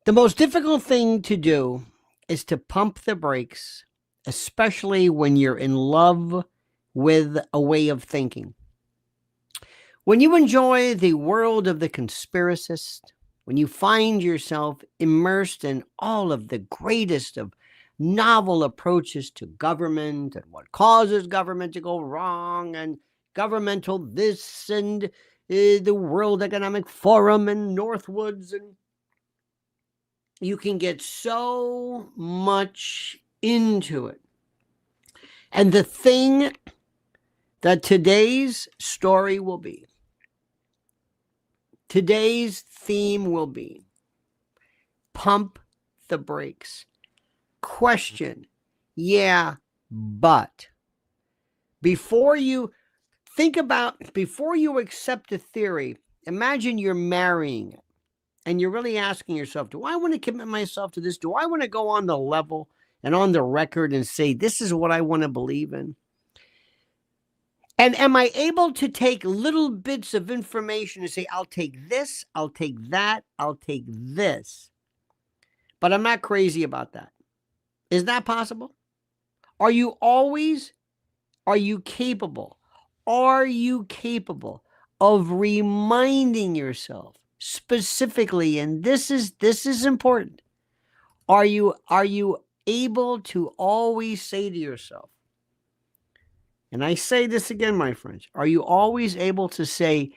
The most difficult thing to do is to pump the brakes, especially when you're in love with a way of thinking. When you enjoy the world of the conspiracist, when you find yourself immersed in all of the greatest of novel approaches to government and what causes government to go wrong and governmental this and the World Economic Forum and Northwoods, and you can get so much into it. And the thing that today's story will be, today's theme will be, pump the brakes. Question, yeah, but before you accept a theory, imagine you're marrying it and you're really asking yourself, do I want to commit myself to this? Do I want to go on the level and on the record and say, this is what I want to believe in? And am I able to take little bits of information and say, I'll take this, I'll take that, I'll take this, but I'm not crazy about that? Is that possible? Are you capable of reminding yourself specifically, and this is important, are you able to always say to yourself, and I say this again, my friends, are you always able to say,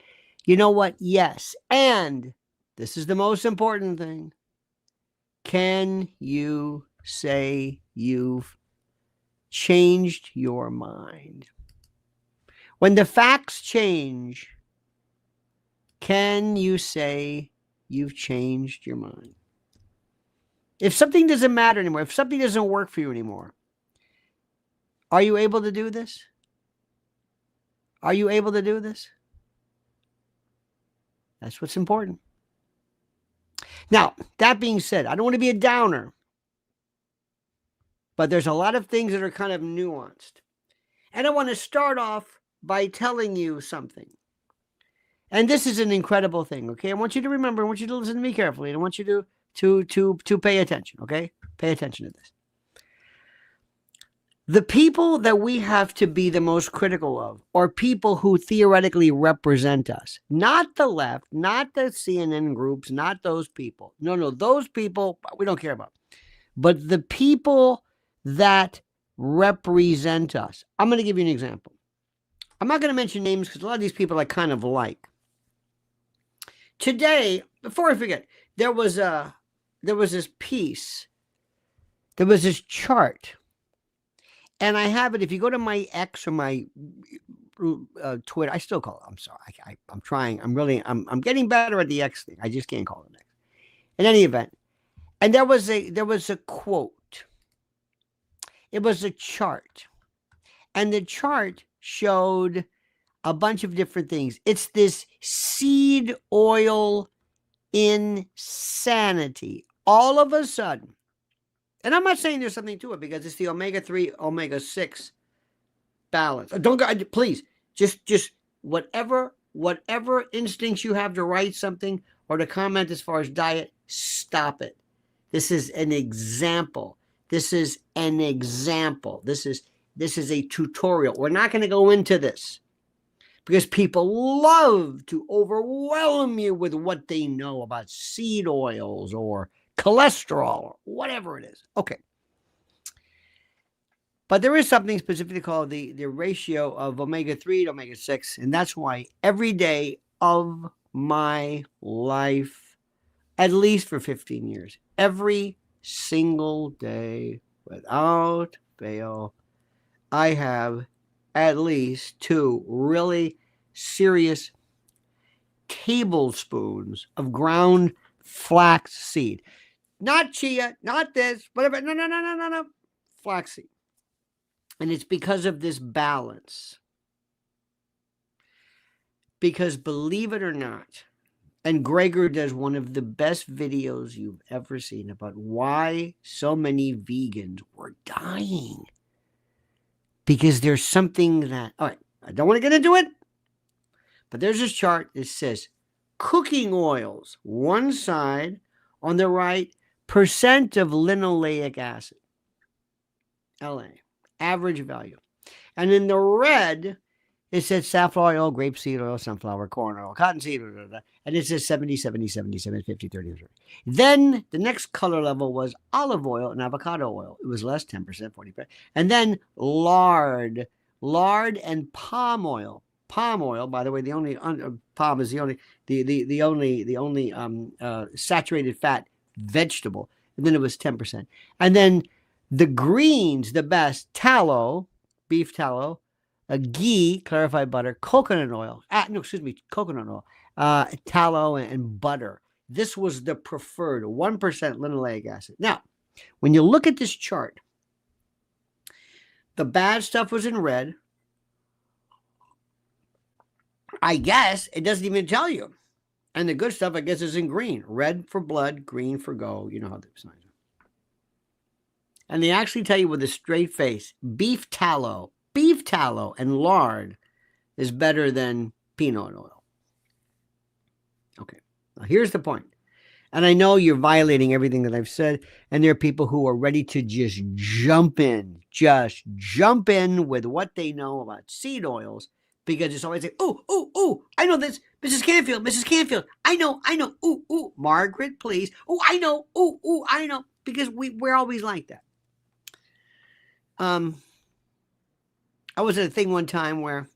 you know what, yes, and this is the most important thing, can you say you've changed your mind? When the facts change, can you say you've changed your mind? If something doesn't matter anymore, if something doesn't work for you anymore, are you able to do this? Are you able to do this? That's what's important. Now, that being said, I don't want to be a downer, but there's a lot of things that are kind of nuanced. And I want to start off by telling you something. And this is an incredible thing, okay? I want you to remember, I want you to listen to me carefully, and I want you to pay attention, okay? Pay attention to this. The people that we have to be the most critical of are people who theoretically represent us. Not the left, not the CNN groups, not those people. No, those people we don't care about. But the people that represent us. I'm going to give you an example. I'm not going to mention names because a lot of these people I kind of like. Today, before I forget, there was this piece, there was this chart, and I have it. If you go to my X or my Twitter, I still call it. I'm sorry, I'm trying. I'm getting better at the X thing. I just can't call it X. In any event, and there was a quote. It was a chart, and the chart showed a bunch of different things. It's this seed oil insanity. All of a sudden, and I'm not saying there's something to it because it's the omega-3, omega-6 balance. Don't go, please, just whatever instincts you have to write something or to comment as far as diet, stop it. This is an example. This is a tutorial. We're not going to go into this because people love to overwhelm you with what they know about seed oils or cholesterol or whatever it is. Okay. But there is something specifically called the ratio of omega-3 to omega-6, and that's why every day of my life, at least for 15 years, every single day, without fail, I have at least 2 really serious tablespoons of ground flax seed. Not chia, not this, whatever. No. Flaxseed. And it's because of this balance. Because believe it or not, and Gregor does one of the best videos you've ever seen about why so many vegans were dying. Because there's something that, all right, I don't want to get into it, but there's this chart that says cooking oils, one side, on the right, percent of linoleic acid, LA, average value. And in the red, it says safflower oil, grapeseed oil, sunflower, corn oil, cottonseed, and it says 70, 70, 77, 50, 30, 30. Then the next color level was olive oil and avocado oil. It was less, 10%, 40%. And then lard and palm oil. Palm oil, by the way, the only palm is the only saturated fat vegetable. And then it was 10%. And then the greens, the best, tallow, beef tallow, ghee, clarified butter, coconut oil. Coconut oil, tallow, and butter. This was the preferred 1% linoleic acid. Now, when you look at this chart, the bad stuff was in red. I guess it doesn't even tell you. And the good stuff, I guess, is in green. Red for blood, green for go. You know how the signs are. And they actually tell you with a straight face, beef tallow and lard is better than peanut oil. Okay, now here's the point. And I know you're violating everything that I've said, and there are people who are ready to just jump in with what they know about seed oils, because it's always like, oh, I know this. Mrs. Canfield, I know, ooh, Margaret, please. Oh, I know, I know, because we're always like that. I was at a thing one time where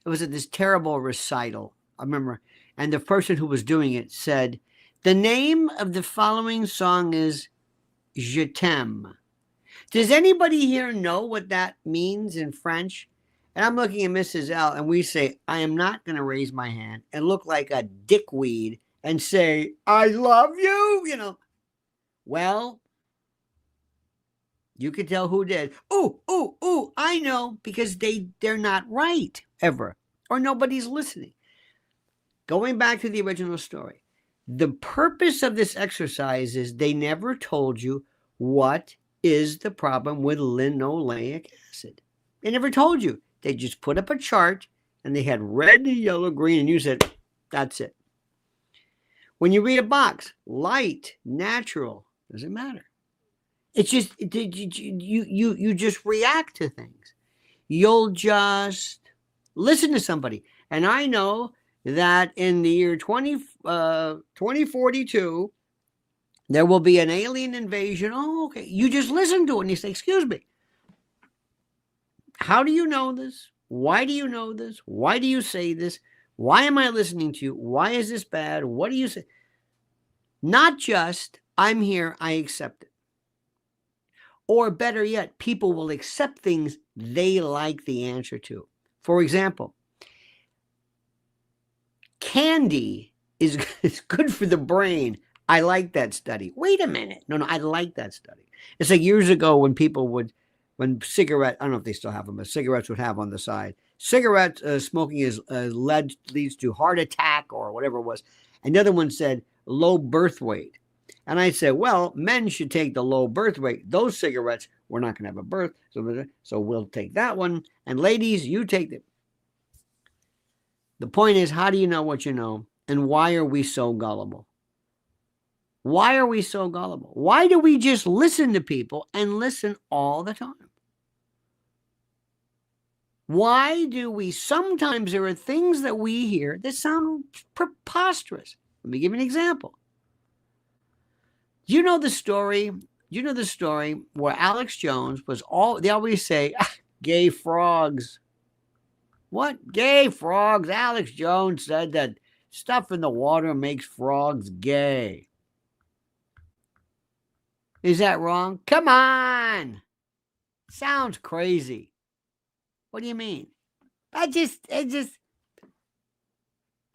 it was at this terrible recital, I remember, and the person who was doing it said, the name of the following song is Je t'aime. Does anybody here know what that means in French? And I'm looking at Mrs. L, and we say, I am not going to raise my hand and look like a dickweed and say, I love you, Well, you could tell who did. Ooh, I know, because they're not right, ever, or nobody's listening. Going back to the original story, the purpose of this exercise is they never told you what is the problem with linoleic acid. They never told you. They just put up a chart, and they had red, yellow, green, and you said, that's it. When you read a box, light, natural, doesn't matter. It's just, you just react to things. You'll just listen to somebody. And I know that in the year 2042, there will be an alien invasion. Oh, okay. You just listen to it and you say, excuse me. How do you know this? Why do you know this? Why do you say this? Why am I listening to you? Why is this bad? What do you say? Not just, I'm here, I accept it. Or better yet, people will accept things they like the answer to. For example, candy is good for the brain. I like that study. Wait a minute. No, I like that study. It's like years ago when people would, when cigarette, I don't know if they still have them, but cigarettes would have on the side, cigarette smoking is leads to heart attack or whatever it was. Another one said low birth weight. And I said, well, men should take the low birth weight. Those cigarettes, we're not going to have a birth. So we'll take that one. And ladies, you take them. The point is, how do you know what you know? And why are we so gullible? Why are we so gullible? Why do we just listen to people and listen all the time? Why do we, sometimes there are things that we hear that sound preposterous. Let me give you an example. You know the story where Alex Jones was they always say, gay frogs. What? Gay frogs? Alex Jones said that stuff in the water makes frogs gay. Is that wrong? Come on. Sounds crazy. What do you mean? Do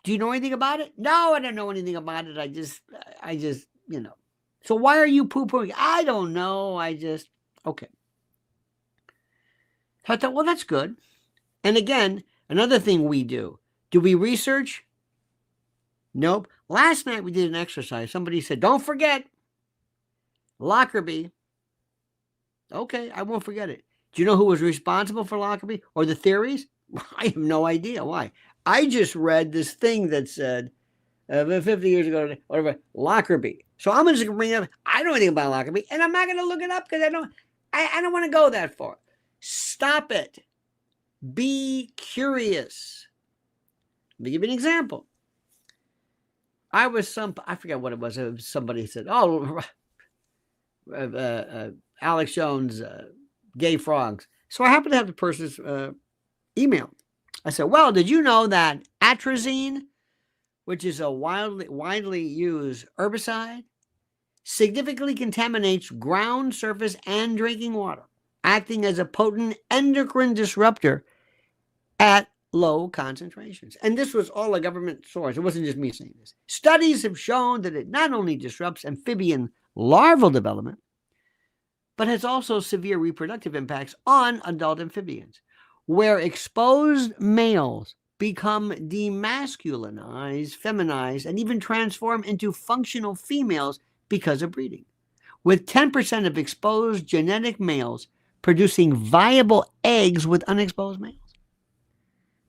you know anything about it? No, I don't know anything about it. I just, So why are you poo-pooing? I don't know. Okay. So I thought, well, that's good. And again, another thing we do we research? Nope. Last night we did an exercise. Somebody said, don't forget Lockerbie. Okay, I won't forget it. Do you know who was responsible for Lockerbie or the theories? I have no idea why. I just read this thing that said, 50 years ago, whatever, Lockerbie. So I'm just going to bring up, I don't know anything about Lockerbie, and I'm not going to look it up because I don't want to go that far. Stop it. Be curious. Let me give you an example. I forget what it was. Somebody said, Alex Jones, gay frogs. So I happened to have the person's email. I said, well, did you know that atrazine, which is a widely used herbicide, significantly contaminates ground surface and drinking water, acting as a potent endocrine disruptor at low concentrations? And this was all a government source. It wasn't just me saying this. Studies have shown that it not only disrupts amphibian larval development, but has also severe reproductive impacts on adult amphibians, where exposed males become demasculinized, feminized, and even transform into functional females because of breeding, with 10% of exposed genetic males producing viable eggs with unexposed males.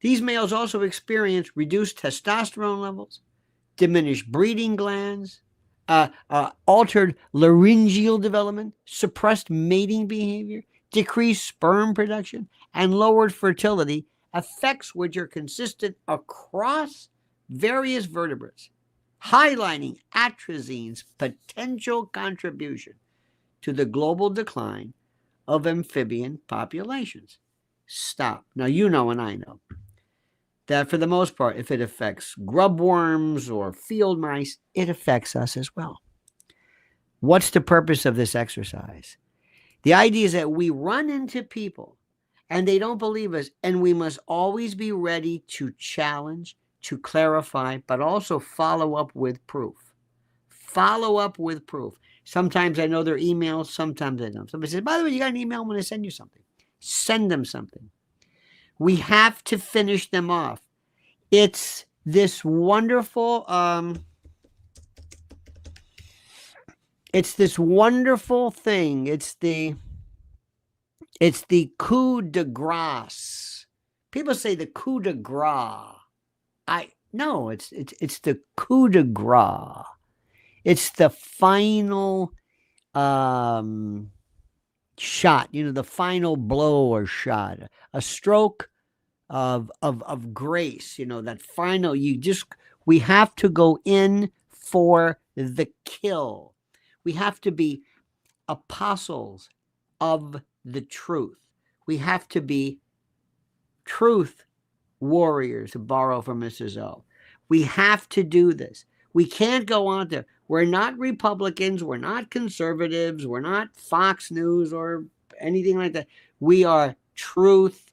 These males also experience reduced testosterone levels, diminished breeding glands, altered laryngeal development, suppressed mating behavior, decreased sperm production, and lowered fertility, effects which are consistent across various vertebrates, highlighting atrazine's potential contribution to the global decline of amphibian populations. Stop. Now, you know and I know that for the most part, if it affects grub worms or field mice, it affects us as well. What's the purpose of this exercise? The idea is that we run into people and they don't believe us, and we must always be ready to challenge, to clarify, but also follow up with proof. Follow up with proof. Sometimes I know their emails, sometimes I don't. Somebody says, by the way, you got an email? I'm going to send you something. Send them something. We have to finish them off. It's this wonderful, thing. It's the coup de grace. People say the coup de grace. No, it's the coup de grace. It's the final shot, the final blow or shot, a stroke of grace, that final, we have to go in for the kill. We have to be apostles of the truth. We have to be truth warriors, to borrow from Mrs. O. We have to do this. We can't go on there. We're not Republicans. We're not conservatives. We're not Fox News or anything like that. We are truth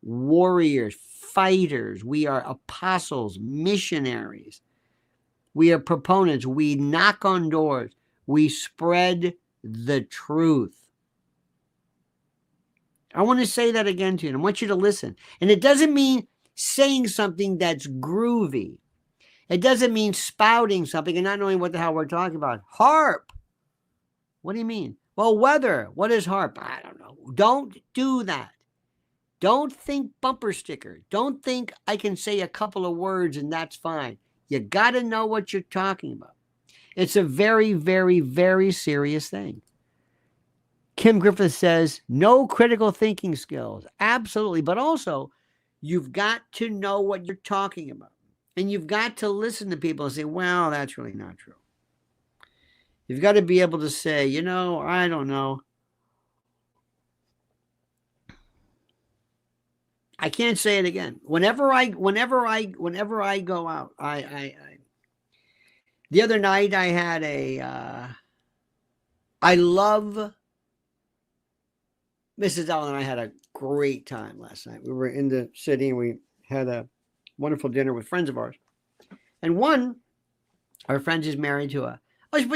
warriors, fighters. We are apostles, missionaries. We are proponents. We knock on doors. We spread the truth. I want to say that again to you, and I want you to listen. And it doesn't mean saying something that's groovy. It doesn't mean spouting something and not knowing what the hell we're talking about. HARP. What do you mean? Well, weather. What is HARP? I don't know. Don't do that. Don't think bumper sticker. Don't think I can say a couple of words and that's fine. You got to know what you're talking about. It's a very, very, very serious thing. Kim Griffith says, no critical thinking skills. Absolutely. But also, you've got to know what you're talking about. And you've got to listen to people and say, well, that's really not true. You've got to be able to say, I don't know. I can't say it again. Whenever I go out, the other night I had I love Mrs. Allen and I had a great time last night. We were in the city and we had a wonderful dinner with friends of ours. And one, our friend is married to but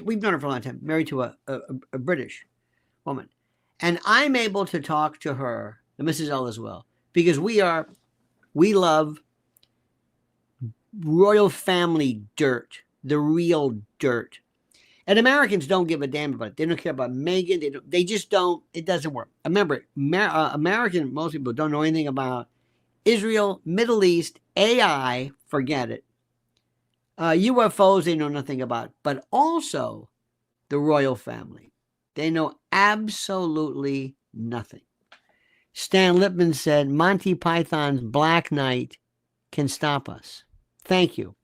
we've known her for a long time, married to a British woman. And I'm able to talk to her, and Mrs. L as well, because we love royal family dirt, the real dirt. And Americans don't give a damn about it. They don't care about Meghan. They just don't. It doesn't work. Remember, most people don't know anything about Israel, Middle East, AI, forget it. UFOs they know nothing about, but also the royal family. They know absolutely nothing. Stan Lippman said, Monty Python's Black Knight can stop us. Thank you.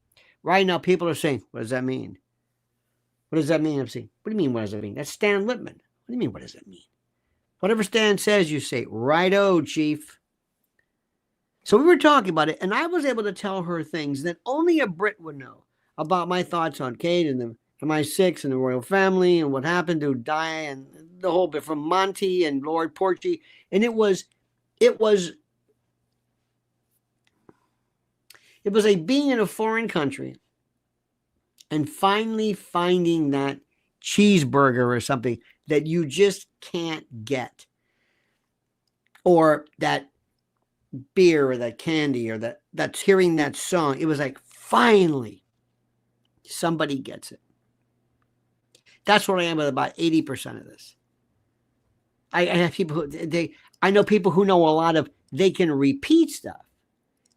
Right now, people are saying, what does that mean? What does that mean? I'm saying, what do you mean, what does that mean? That's Stan Lippman. What do you mean, what does that mean? Whatever Stan says, you say, righto, chief. So we were talking about it, and I was able to tell her things that only a Brit would know about my thoughts on Kate and the MI6 and the royal family and what happened to Di and the whole bit from Monty and Lord Porchy. And it was like being in a foreign country and finally finding that cheeseburger or something that you just can't get, or that beer or that candy or that's hearing that song. It was like, finally somebody gets it. That's what I am with about 80% of this. I have people who I know people who know a lot of, they can repeat stuff.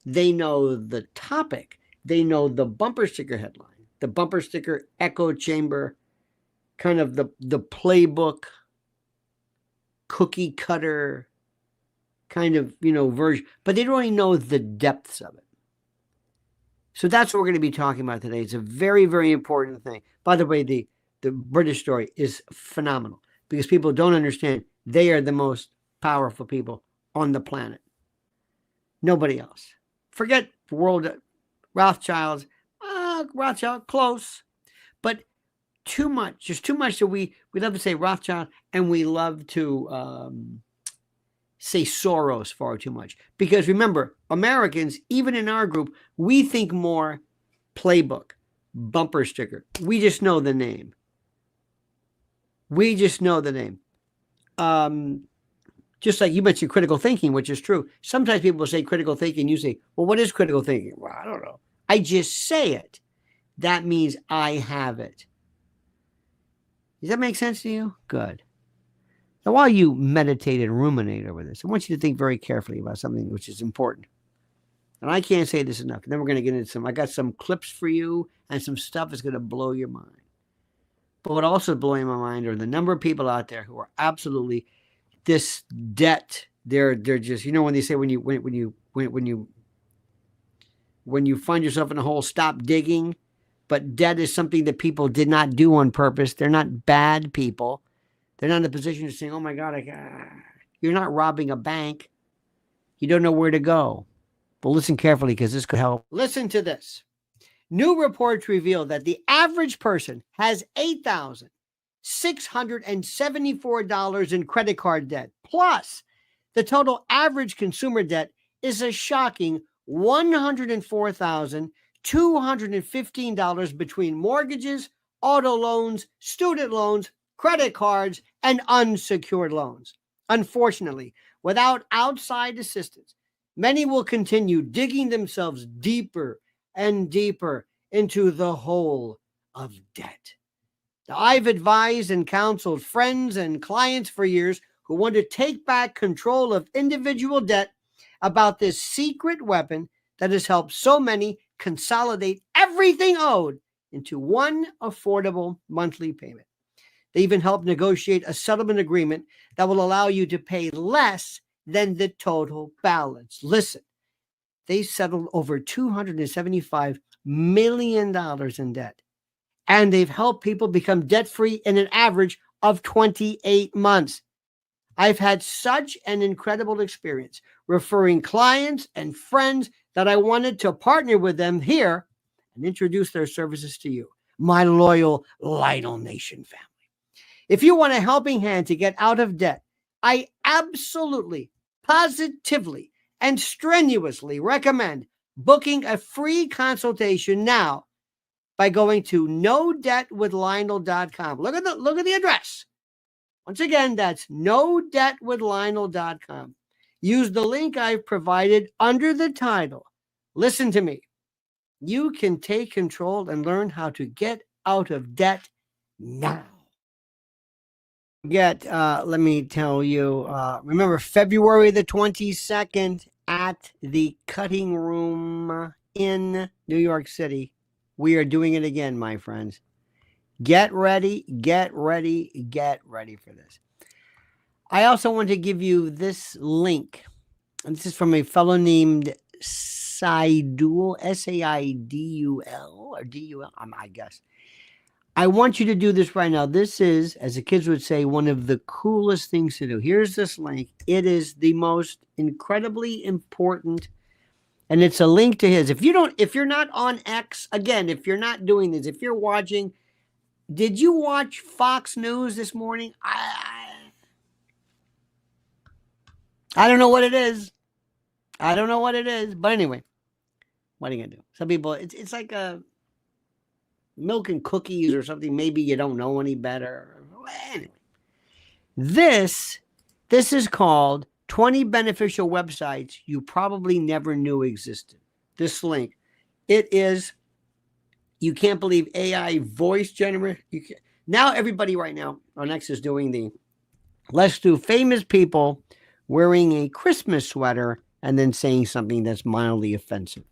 They know the topic. They know the bumper sticker headline, the bumper sticker echo chamber, kind of the playbook, cookie cutter kind of, version, but they don't really know the depths of it. So that's what we're going to be talking about today. It's a very, very important thing. By the way, the British story is phenomenal because people don't understand they are the most powerful people on the planet. Nobody else. Forget world Rothschilds. Rothschild, close. But too much. Just too much that we love to say Rothschild, and we love to say Soros far too much. Because remember, Americans, even in our group, we think more playbook, bumper sticker. We just know the name. We just know the name. Just like you mentioned critical thinking, which is true. Sometimes people say critical thinking. You say, well, what is critical thinking? Well, I don't know. I just say it. That means I have it. Does that make sense to you? Good. Now, while you meditate and ruminate over this, I want you to think very carefully about something which is important. And I can't say this enough. And then we're going to get into I got some clips for you and some stuff that's going to blow your mind. But what also blowing my mind are the number of people out there who are absolutely this debt. They're just, when they say when you find yourself in a hole, stop digging. But debt is something that people did not do on purpose. They're not bad people. They're not in a position to say, oh my God, you're not robbing a bank. You don't know where to go. But listen carefully because this could help. Listen to this. New reports reveal that the average person has $8,674 in credit card debt. Plus, the total average consumer debt is a shocking $104,215 between mortgages, auto loans, student loans, credit cards, and unsecured loans. Unfortunately, without outside assistance, many will continue digging themselves deeper and deeper into the hole of debt. Now, I've advised and counseled friends and clients for years who want to take back control of individual debt about this secret weapon that has helped so many consolidate everything owed into one affordable monthly payment. They even helped negotiate a settlement agreement that will allow you to pay less than the total balance. Listen, they settled over $275 million in debt, and they've helped people become debt-free in an average of 28 months. I've had such an incredible experience referring clients and friends that I wanted to partner with them here and introduce their services to you, my loyal Lionel Nation family. If you want a helping hand to get out of debt, I absolutely, positively, and strenuously recommend booking a free consultation now by going to nodebtwithlionel.com. Look at the address. Once again, that's nodebtwithlionel.com. Use the link I've provided under the title. Listen to me. You can take control and learn how to get out of debt now. Let me tell you, remember February the 22nd at the Cutting Room in New York City. We are doing it again, my friends. Get ready, get ready, get ready for this. I also want to give you this link. And this is from a fellow named Saidul, Saidul, or D-U-L, I guess. I want you to do this right now. This is, as the kids would say, one of the coolest things to do. Here's this link. It is the most incredibly important, and it's a link to his. If you're not on X, again, if you're not doing this, if you're watching, did you watch Fox News this morning? I don't know what it is. I don't know what it is. But anyway, what are you going to do? Some people, it's like a milk and cookies or something. Maybe you don't know any better. Anyway, this is called 20 beneficial websites you probably never knew existed. This link. It is, you can't believe AI voice generator. Now everybody right now on X is doing the, let's do famous people wearing a Christmas sweater and then saying something that's mildly offensive.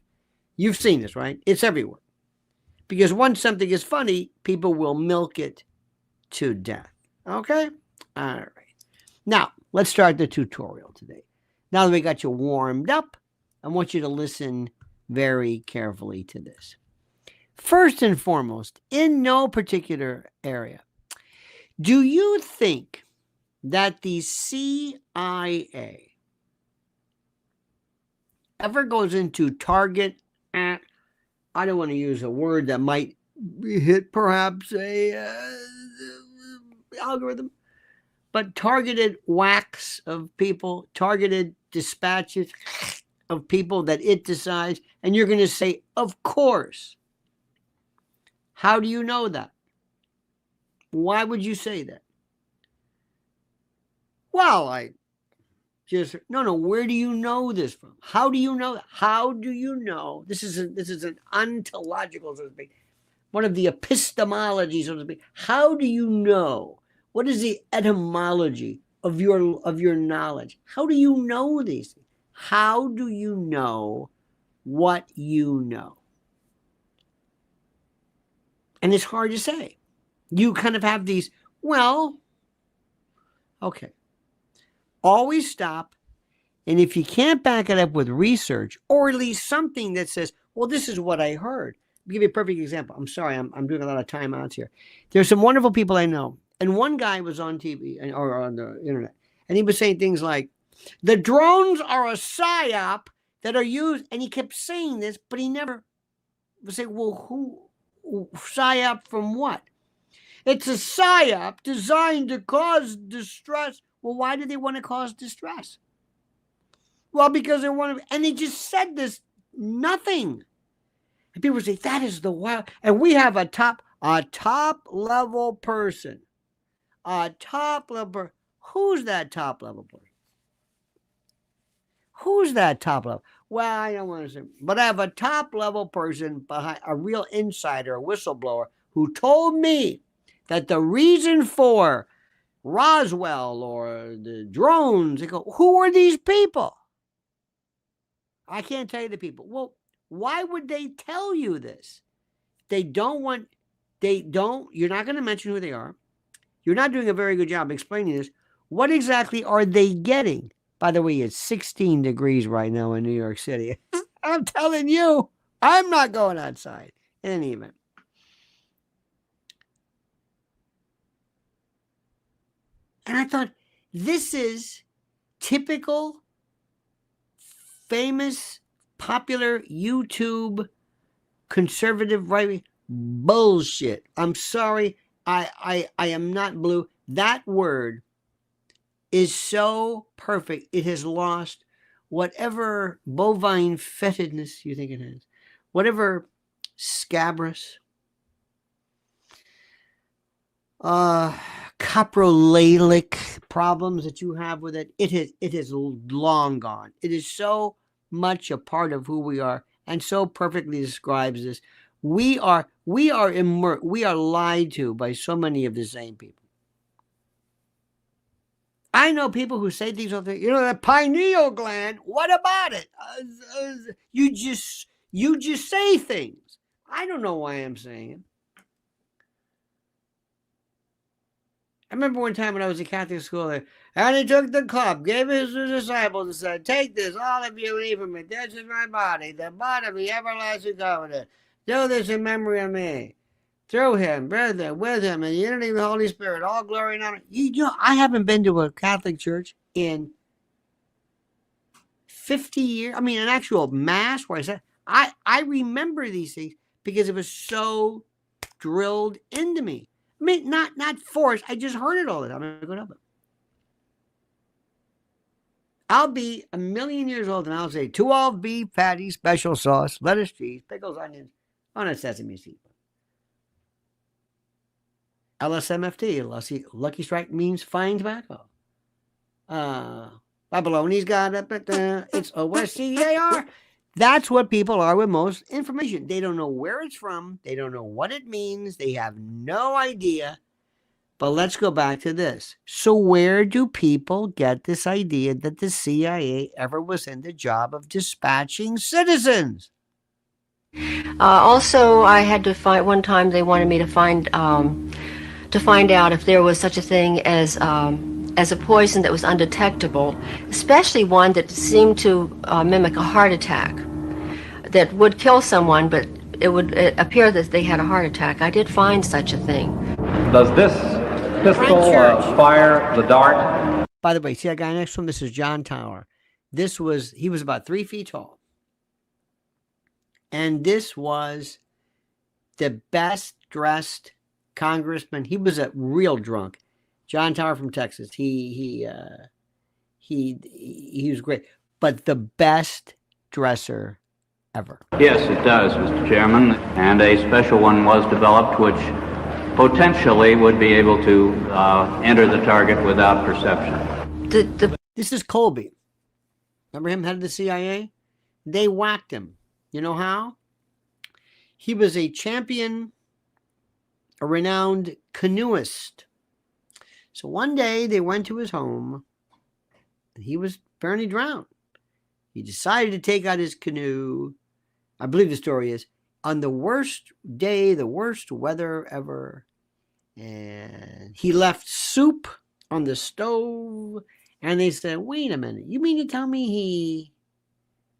You've seen this, right? It's everywhere. Because once something is funny, people will milk it to death. Okay? All right. Now, let's start the tutorial today. Now that we got you warmed up, I want you to listen very carefully to this. First and foremost, in no particular area, do you think that the CIA ever goes into target, I don't want to use a word that might hit perhaps a algorithm, but targeted whacks of people, targeted dispatches of people that it decides, and you're going to say, of course. How do you know that? Why would you say that? Well, no, where do you know this from? How do you know? How do you know? This is an ontological, so to speak, one of the epistemologies, so to speak. How do you know? What is the etymology of your knowledge? How do you know these things? How do you know what you know? And it's hard to say. You kind of have these, well, okay. Always stop. And if you can't back it up with research, or at least something that says, well, this is what I heard. I'll give you a perfect example. I'm sorry, I'm doing a lot of timeouts here. There's some wonderful people I know. And one guy was on TV or on the internet. And he was saying things like, the drones are a psyop that are used. And he kept saying this, but he never would say, well, who psyop from what? It's a psyop designed to cause distress. Well, why do they want to cause distress? Well, because they want to, and they just said this, nothing. And people say, that is the wild, and we have a top level person. Who's that top level person? Who's that top level? Well, I don't want to say, but I have a top level person behind, a real insider, a whistleblower, who told me that the reason for Roswell or the drones, they go, who are these people? I can't tell you the people. Well, why would they tell you this? You're not going to mention who they are. You're not doing a very good job explaining this. What exactly are they getting? By the way, it's 16 degrees right now in New York City. I'm telling you, I'm not going outside in any event. And I thought, this is typical, famous, popular YouTube, conservative, right bullshit. I'm sorry, I am not blue. That word is so perfect. It has lost whatever bovine fetidness you think it has, whatever scabrous, coprolalic problems that you have with it. It is long gone. It is so much a part of who we are, and so perfectly describes this. We are lied to by so many of the same people. I know people who say things all the time, the pineal gland, what about it? You just say things. I don't know why I'm saying it. I remember one time when I was in Catholic school, and he took the cup, gave it to his disciples, and said, "Take this, all of you, and eat from it. This is my body, the body of the everlasting covenant. Do this in memory of me." Through him, with him, and the unity of the Holy Spirit, all glory and honor. You know, I haven't been to a Catholic church in 50 years. I mean, an actual mass where I said, I remember these things because it was so drilled into me. I mean, not forced. I just heard it all the time. I go up. I'll be a million years old and I'll say 2 all beef patty, special sauce, lettuce, cheese, pickles, onions on a sesame seed. LSMFT, Lucky Strike means fine tobacco. Babyloni's got it, but it's OSCAR. That's what people are with most information. They don't know where it's from. They don't know what it means. They have no idea. But let's go back to this. So where do people get this idea that the CIA ever was in the job of dispatching citizens? Also, I had to find, one time they wanted me to find out if there was such a thing as a poison that was undetectable, especially one that seemed to mimic a heart attack, that would kill someone, but it would appear that they had a heart attack. I did find such a thing. Does this pistol fire the dart? By the way, see that guy next to him? This is John Tower. He was about 3 feet tall. And this was the best dressed congressman. He was a real drunk. John Tower from Texas. He was great, but the best dresser ever. Yes, it does, Mr. Chairman, and a special one was developed which potentially would be able to enter the target without perception. This is Colby. Remember him, head of the CIA? They whacked him. You know how? He was a champion, a renowned canoeist. So one day they went to his home and he was apparently drowned. He decided to take out his canoe. I believe the story is on the worst day, the worst weather ever. And he left soup on the stove. And they said, "Wait a minute. You mean to tell me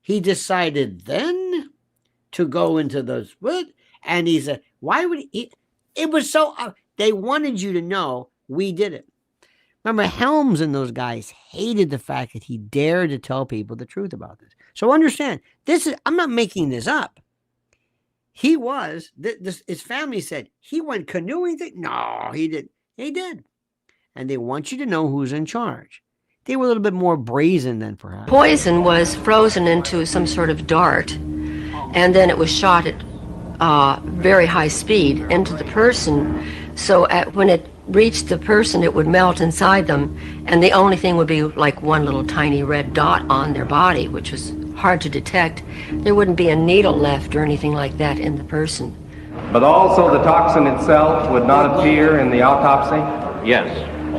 he decided then to go into those wood?" And he said, "Why would he?" It was so, they wanted you to know we did it. Remember, Helms and those guys hated the fact that he dared to tell people the truth about this. So understand, I'm not making this up. He was, his family said, he went canoeing. No, he didn't. He did. And they want you to know who's in charge. They were a little bit more brazen than perhaps. Poison was frozen into some sort of dart, and then it was shot at very high speed into the person. So when it reached the person, it would melt inside them, and the only thing would be like one little tiny red dot on their body, which was hard to detect. There wouldn't be a needle left or anything like that in the person. But also the toxin itself would not appear in the autopsy? Yes,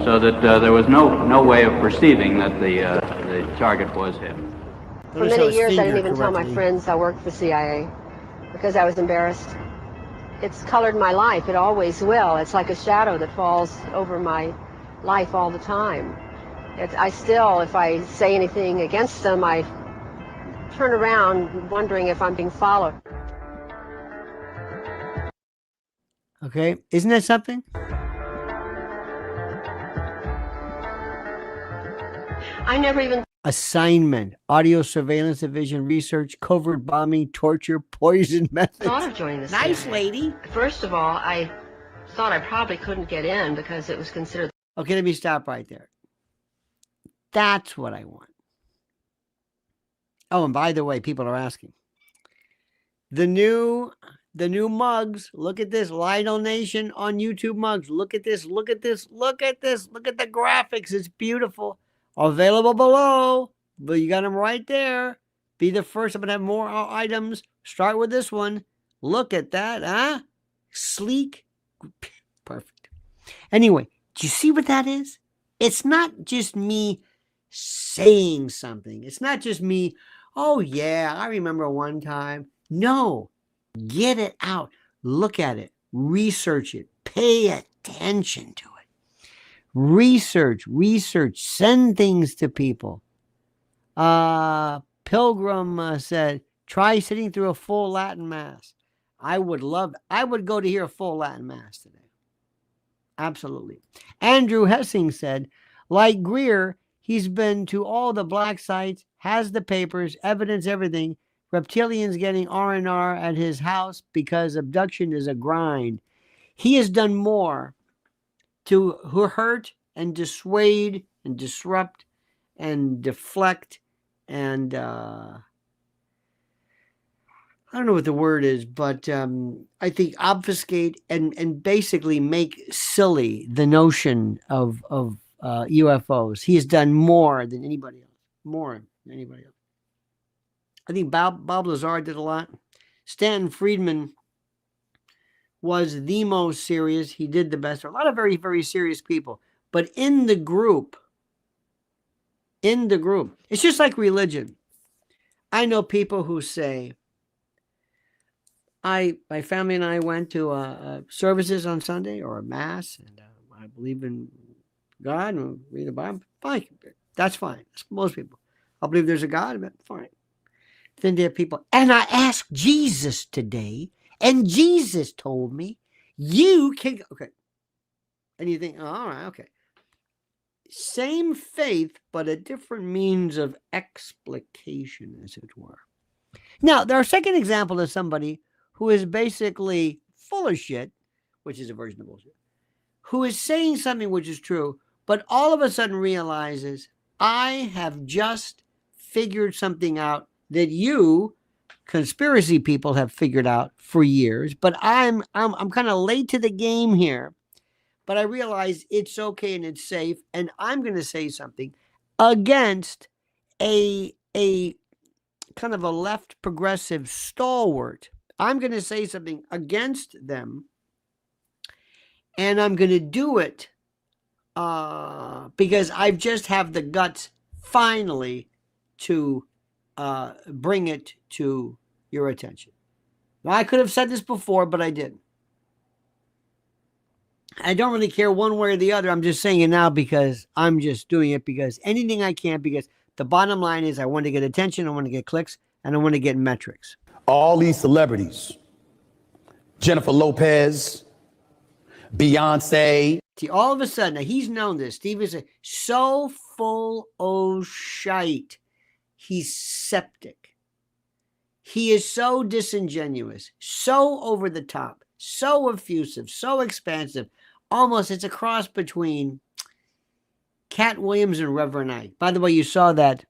so that there was no way of perceiving that the target was him. For many years, I didn't even tell my friends I worked for CIA because I was embarrassed. It's colored my life. It always will. It's like a shadow that falls over my life all the time. I still, if I say anything against them, I turn around wondering if I'm being followed. Okay, isn't that something? I never even... Assignment, audio surveillance division, research, covert bombing, torture, poison methods. Thought of joining this. Nice lady. First of all, I thought I probably couldn't get in because it was considered... Okay, let me stop right there. That's what I want. Oh, and by the way, people are asking. The new mugs. Look at this. Lionel Nation on YouTube mugs. Look at this. Look at this. Look at this. Look at the graphics. It's beautiful. Available below. But you got them right there. Be the first. I'm going to have more items. Start with this one. Look at that. Huh? Sleek. Perfect. Anyway, do you see what that is? It's not just me saying something. It's not just me, "Oh, yeah, I remember one time." No. Get it out. Look at it. Research it. Pay attention to it. Research. Send things to people. Pilgrim said, try sitting through a full Latin Mass. I would go to hear a full Latin Mass today. Absolutely. Andrew Hessing said, like Greer, he's been to all the black sites, has the papers, evidence, everything. Reptilians getting R&R at his house because abduction is a grind. He has done more to hurt and dissuade and disrupt and deflect and I don't know what the word is, but I think obfuscate and basically make silly the notion of UFOs. He has done more than anybody else. More than anybody else. I think Bob Lazar did a lot. Stanton Friedman was the most serious. He did the best. There are a lot of very, very serious people. But in the group, it's just like religion. I know people who say, my family and I went to services on Sunday or a mass, and I believe in God and read the Bible. Fine, that's fine. That's most people. I believe there's a God, but fine. Then there are people, and I asked Jesus today, and Jesus told me, you can, okay. And you think, oh, all right, okay. Same faith, but a different means of explication, as it were. Now, our second example is somebody who is basically full of shit, which is a version of bullshit, who is saying something which is true, but all of a sudden realizes, I have just figured something out that you conspiracy people have figured out for years, but I'm kind of late to the game here, but I realize it's okay and it's safe, and I'm going to say something against a kind of a left progressive stalwart. I'm going to say something against them, and I'm going to do it because I just have the guts finally to bring it to your attention. Now, I could have said this before, but I didn't. I don't really care one way or the other. I'm just saying it now because I'm just doing it because anything I can, because the bottom line is I want to get attention, I want to get clicks, and I want to get metrics. All these celebrities, Jennifer Lopez, Beyonce. See, all of a sudden, now he's known this. Steve is so full of shite. He's septic. He is so disingenuous, so over the top, so effusive, so expansive. Almost, it's a cross between Cat Williams and Reverend Ike. By the way, you saw that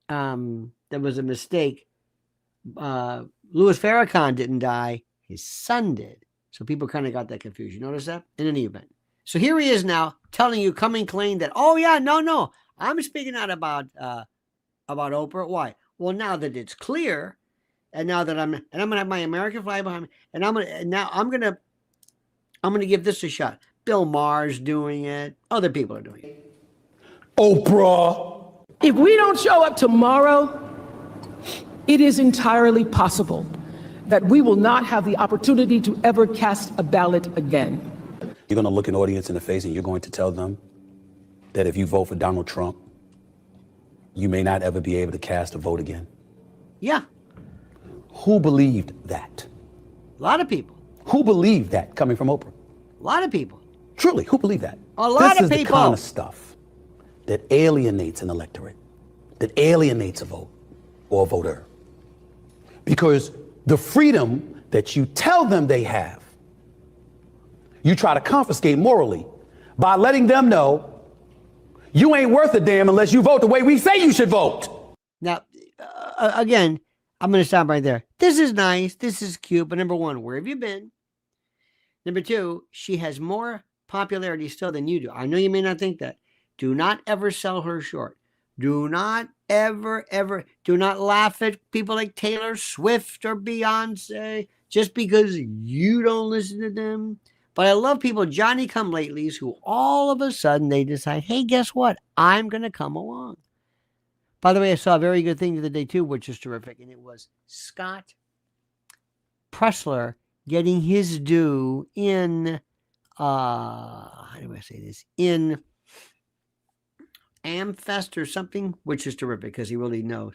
there was a mistake. Louis Farrakhan didn't die. His son did. So people kind of got that confused. You notice that? In any event. So here he is now telling you, coming clean that, oh yeah, no. I'm speaking out about Oprah. Why? Well, now that it's clear, and now that I'm gonna have my American flag behind me, and I'm gonna give this a shot. Bill Maher's doing it. Other people are doing it. Oprah. If we don't show up tomorrow, it is entirely possible that we will not have the opportunity to ever cast a ballot again. You're going to look an audience in the face and you're going to tell them that if you vote for Donald Trump, you may not ever be able to cast a vote again. Yeah. Who believed that? A lot of people. Who believed that coming from Oprah? A lot of people. Truly, who believed that? A lot of people. This is the kind of stuff that alienates an electorate, that alienates a vote or a voter. Because the freedom that you tell them they have, you try to confiscate morally by letting them know you ain't worth a damn unless you vote the way we say you should vote. Now, again, I'm going to stop right there. This is nice. This is cute. But number one, where have you been? Number two, she has more popularity still than you do. I know you may not think that. Do not ever sell her short. Do not ever, do not laugh at people like Taylor Swift or Beyonce just because you don't listen to them. But I love people, Johnny-come-latelys, who all of a sudden they decide, hey, guess what? I'm going to come along. By the way, I saw a very good thing the other day too, which is terrific. And it was Scott Pressler getting his due in, how do I say this? In Amfest or something, which is terrific because he really knows.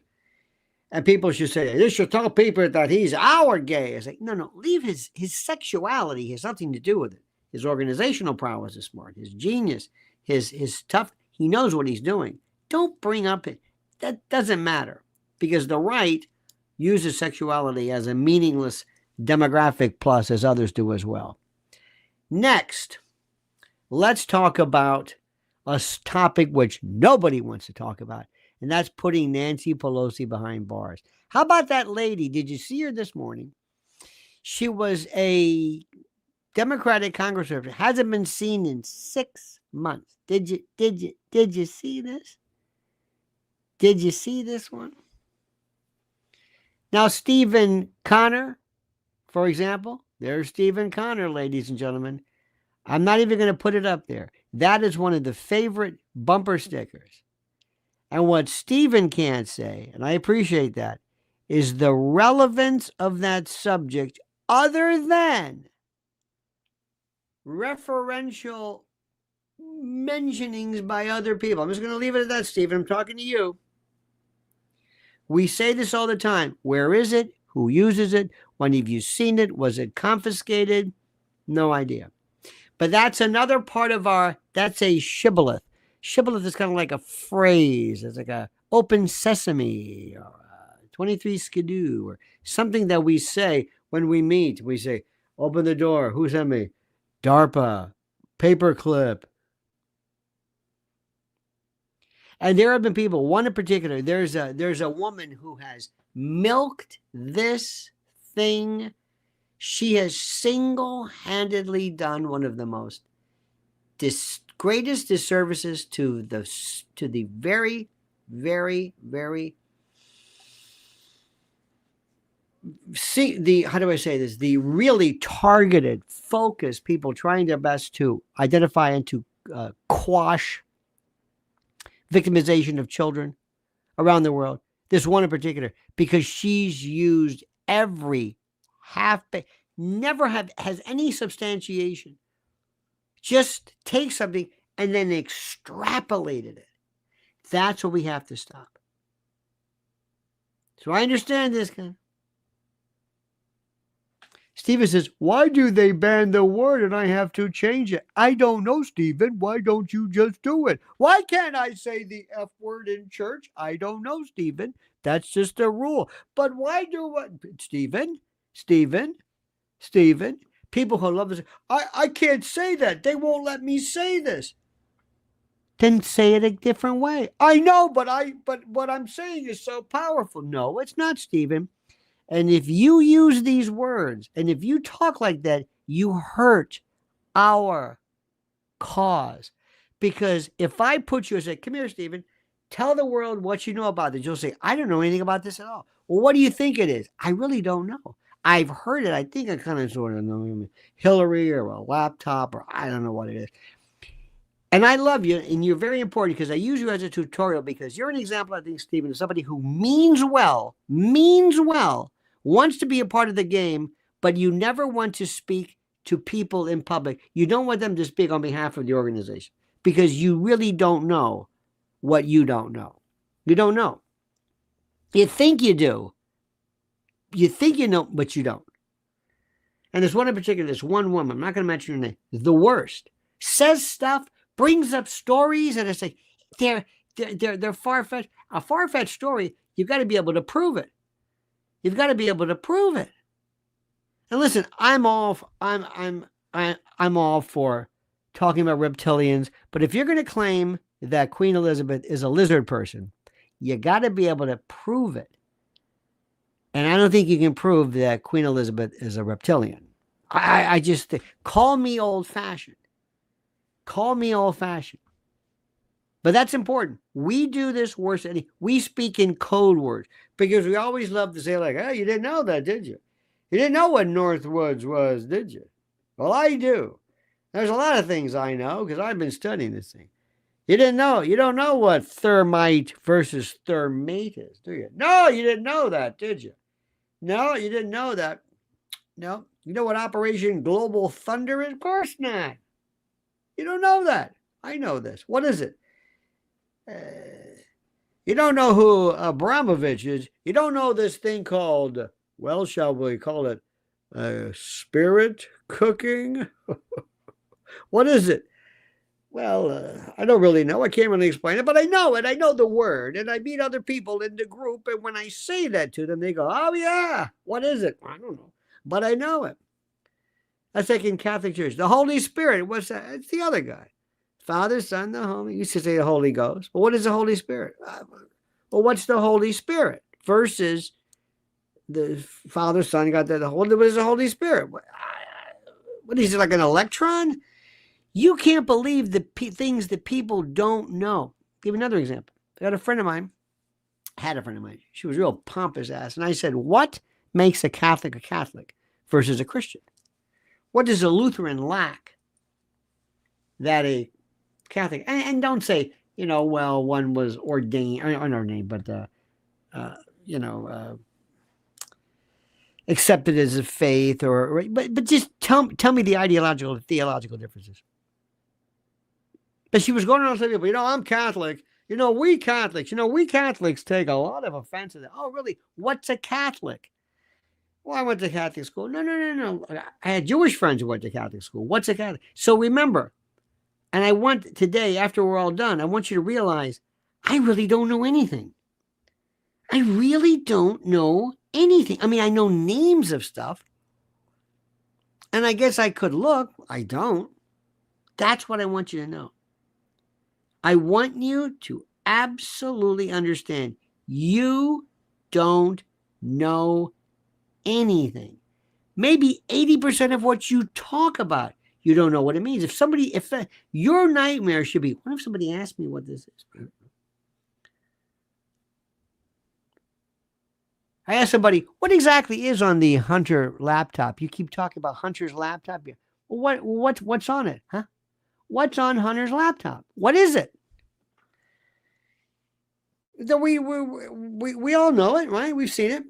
And people should say, you should tell people that he's our gay. It's like, no, leave his sexuality has nothing to do with it. His organizational prowess is smart. His genius, his tough, he knows what he's doing. Don't bring up it. That doesn't matter because the right uses sexuality as a meaningless demographic plus as others do as well. Next, let's talk about a topic which nobody wants to talk about, and that's putting Nancy Pelosi behind bars. How about that lady? Did you see her this morning? She was a Democratic congressperson, hasn't been seen in 6 months. Did you see this? Did you see this one? Now, Stephen Connor, for example, there's Stephen Connor, ladies and gentlemen. I'm not even going to put it up there. That is one of the favorite bumper stickers. And what Stephen can't say, and I appreciate that, is the relevance of that subject other than referential mentionings by other people. I'm just going to leave it at that, Stephen. I'm talking to you. We say this all the time. Where is it? Who uses it? When have you seen it? Was it confiscated? No idea. But that's another part of that's a shibboleth. Shibboleth is kind of like a phrase. It's like a open sesame or 23 skidoo or something that we say when we meet. We say, open the door. Who sent me? DARPA, paperclip. And there have been people, one in particular, there's a woman who has milked this thing. She has single-handedly done one of the most greatest disservices to the very, very, very how do I say this? The really targeted, focused people trying their best to identify and to quash victimization of children around the world. This one in particular, because she's used every never has any substantiation. Just take something and then extrapolated it. That's what we have to stop. So I understand this kind. Stephen says, why do they ban the word and I have to change it? I don't know, Stephen. Why don't you just do it? Why can't I say the F word in church? I don't know, Stephen. That's just a rule. But why do what? Stephen, people who love this, I can't say that. They won't let me say this. Then say it a different way. I know, but what I'm saying is so powerful. No, it's not, Stephen. And if you use these words, and if you talk like that, you hurt our cause. Because if I put you and say, come here, Stephen, tell the world what you know about this. You'll say, I don't know anything about this at all. Well, what do you think it is? I really don't know. I've heard it. I think I kind of sort of know Hillary or a laptop or I don't know what it is. And I love you, and you're very important because I use you as a tutorial because you're an example, I think, Stephen, of somebody who means well, wants to be a part of the game, but you never want to speak to people in public. You don't want them to speak on behalf of the organization because you really don't know what you don't know. You don't know. You think you do. You think you know, but you don't. And there's one in particular, this one woman, I'm not going to mention her name, the worst, says stuff, brings up stories, and it's like, they're far-fetched. A far-fetched story, you've got to be able to prove it. You've got to be able to prove it. And listen, I'm all for talking about reptilians, but if you're going to claim that Queen Elizabeth is a lizard person, you got to be able to prove it. And I don't think you can prove that Queen Elizabeth is a reptilian. I just think, call me old-fashioned. Call me old-fashioned. But that's important. We do this worse than we speak in code words because we always love to say like, oh, you didn't know that, did you? You didn't know what Northwoods was, did you? Well, I do. There's a lot of things I know because I've been studying this thing. You didn't know. You don't know what thermite versus thermate is, do you? No, you didn't know that, did you? No, you didn't know that. No. You know what Operation Global Thunder is? Of course not. You don't know that. I know this. What is it? You don't know who Abramovich is. You don't know this thing called, well, shall we call it spirit cooking? What is it? Well, I don't really know. I can't really explain it, but I know it. I know the word, and I meet other people in the group, and when I say that to them, they go, oh, yeah. What is it? I don't know, but I know it. That's like in Catholic Church. The Holy Spirit, what's that? It's the other guy. Father, Son, the Holy. You used to say the Holy Ghost. But what is the Holy Spirit? Well, what's the Holy Spirit versus the Father, Son, God, the Holy? What is the Holy Spirit? What is it, like an electron? You can't believe the things that people don't know. I'll give you another example. I got a friend of mine, had a friend of mine. She was real pompous ass. And I said, what makes a Catholic versus a Christian? What does a Lutheran lack that a Catholic, and don't say, well, one was ordained, unordained, but, accepted as a faith but just tell me the ideological, theological differences. But she was going around saying, people, I'm Catholic. We Catholics take a lot of offense to that. Oh, really? What's a Catholic? Well, I went to Catholic school. No. I had Jewish friends who went to Catholic school. What's a Catholic? So remember, and I want today, after we're all done, I want you to realize I really don't know anything. I really don't know anything. I mean, I know names of stuff. And I guess I could look. I don't. That's what I want you to know. I want you to absolutely understand you don't know anything. Maybe 80% of what you talk about, you don't know what it means. If your nightmare should be, what if somebody asked me what this is? I asked somebody, what exactly is on the Hunter laptop? You keep talking about Hunter's laptop. Well, what's on it? Huh? What's on Hunter's laptop? What is it? We all know it, right? We've seen it.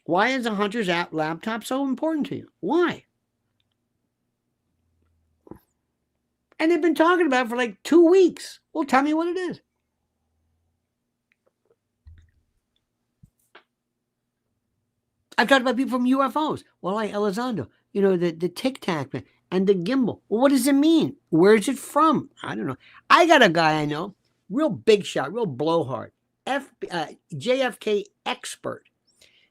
Why is a Hunter's laptop so important to you? Why? And they've been talking about it for like 2 weeks. Well, tell me what it is. I've talked about people from UFOs. Well, like Elizondo, the Tic Tac and the gimbal. Well, what does it mean? Where is it from? I don't know. I got a guy I know, real big shot, real blowhard, JFK expert,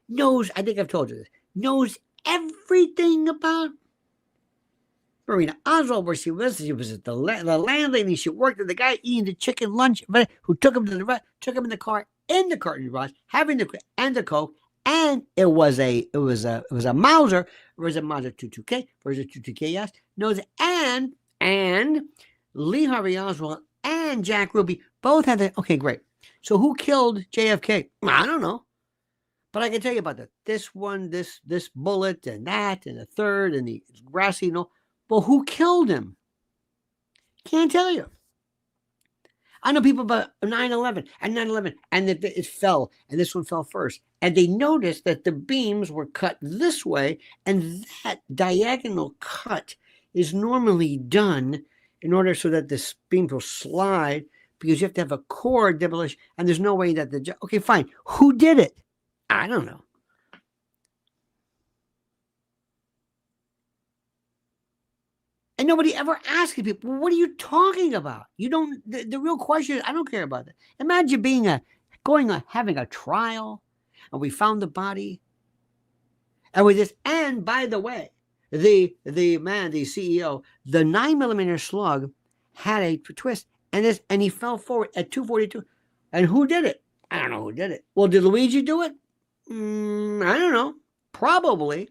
knows, I think I've told you this, knows everything about Marina Oswald, where she was the landlady. She worked with the guy eating the chicken lunch, who took him in the car in the curtain garage, having the coke. And it was a Mauser. It was a Mauser 22K. Versus 22K, yes. Knows and Lee Harvey Oswald and Jack Ruby both had the. Okay, great. So who killed JFK? I don't know, but I can tell you about that. This one, this bullet, and that, and the third, and the grassy. Well, who killed him? Can't tell you. I know people about 9/11 and 9/11, and that it fell, and this one fell first. And they noticed that the beams were cut this way, and that diagonal cut is normally done in order so that the beams will slide, because you have to have a core demolition, and there's no way that okay, fine. Who did it? I don't know. And nobody ever asks people, what are you talking about? You don't, the real question is, I don't care about that. Imagine having a trial, and we found the body, and and by the way, the CEO, the 9mm slug had a twist, and he fell forward at 242. And who did it? I don't know who did it. Well, did Luigi do it? I don't know. Probably.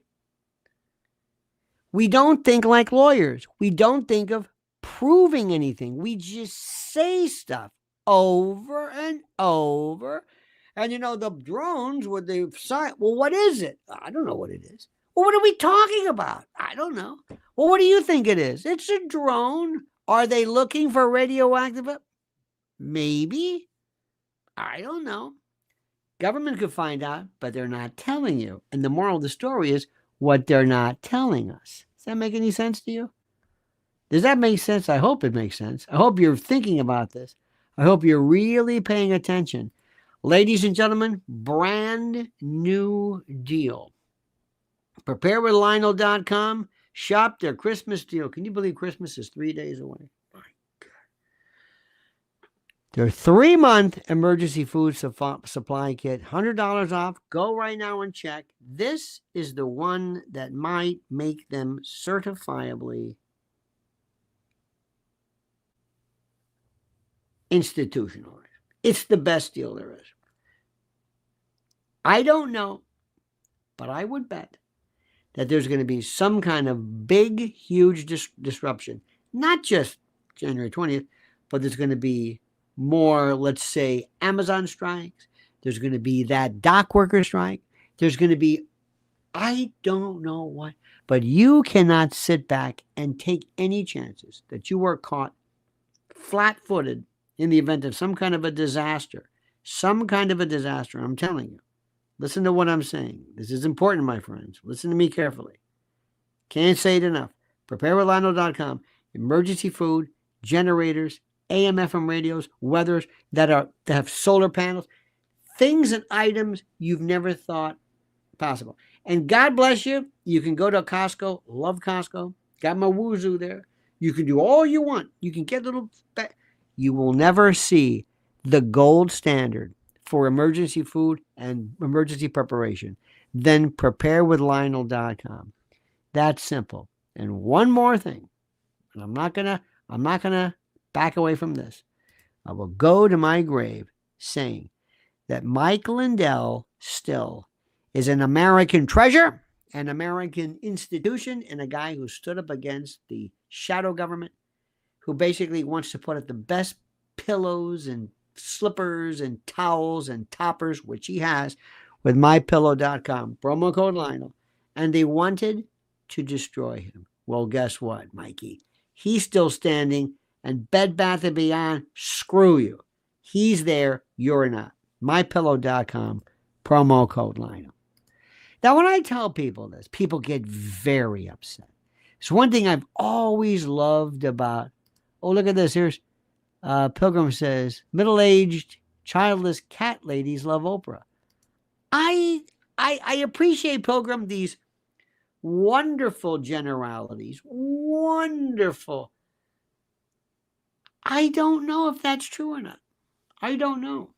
We don't think like lawyers. We don't think of proving anything. We just say stuff over and over. And the drones with the sign. Well, what is it? I don't know what it is. Well, what are we talking about? I don't know. Well, what do you think it is? It's a drone. Are they looking for radioactive? Maybe. I don't know. Government could find out, but they're not telling you. And the moral of the story is, what they're not telling us. Does that make any sense to you? Does that make sense? I hope it makes sense. I hope you're thinking about this. I hope you're really paying attention. Ladies and gentlemen, brand new deal. Preparewithlionel.com. Shop their Christmas deal. Can you believe Christmas is 3 days away? My God. Their 3-month emergency food supply kit, $100 off. Go right now and check. This is the one that might make them certifiably institutionalized. It's the best deal there is. I don't know, but I would bet that there's going to be some kind of big, huge disruption. Not just January 20th, but there's going to be more, let's say, Amazon strikes. There's going to be that dock worker strike. There's going to be, I don't know what, but you cannot sit back and take any chances that you are caught flat-footed in the event of some kind of a disaster. Some kind of a disaster, I'm telling you. Listen to what I'm saying. This is important, my friends. Listen to me carefully. Can't say it enough. Preparewithlionel.com. Emergency food, generators, AM, FM radios, weathers that have solar panels, things and items you've never thought possible. And God bless you. You can go to Costco. Love Costco. Got my Woozoo there. You can do all you want. You can get little. You will never see the gold standard for emergency food and emergency preparation. Then preparewithlionel.com. That's simple. And one more thing, and I'm not gonna back away from this. I will go to my grave saying that Mike Lindell still is an American treasure, an American institution, and a guy who stood up against the shadow government, who basically wants to put up the best pillows and slippers and towels and toppers, which he has, with mypillow.com, promo code Lionel, and they wanted to destroy him. Well, guess what, Mikey? He's still standing, and Bed Bath & Beyond, screw you. He's there, you're not. mypillow.com, promo code Lionel. Now, when I tell people this, people get very upset. It's one thing I've always loved about, oh, look at this. Here's Pilgrim says, middle-aged, childless cat ladies love Oprah. I appreciate, Pilgrim, these wonderful generalities. Wonderful. I don't know if that's true or not. I don't know.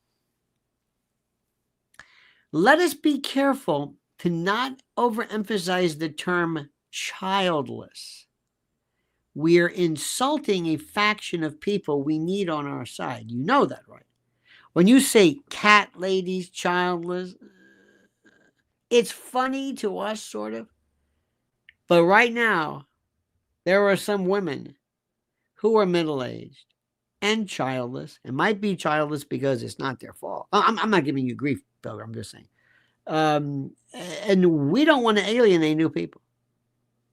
Let us be careful to not overemphasize the term childless. We are insulting a faction of people we need on our side. You know that, right? When you say cat ladies, childless, it's funny to us, sort of. But right now, there are some women who are middle-aged and childless. It might be childless because it's not their fault. I'm not giving you grief, Pilgrim. I'm just saying. And we don't want to alienate new people.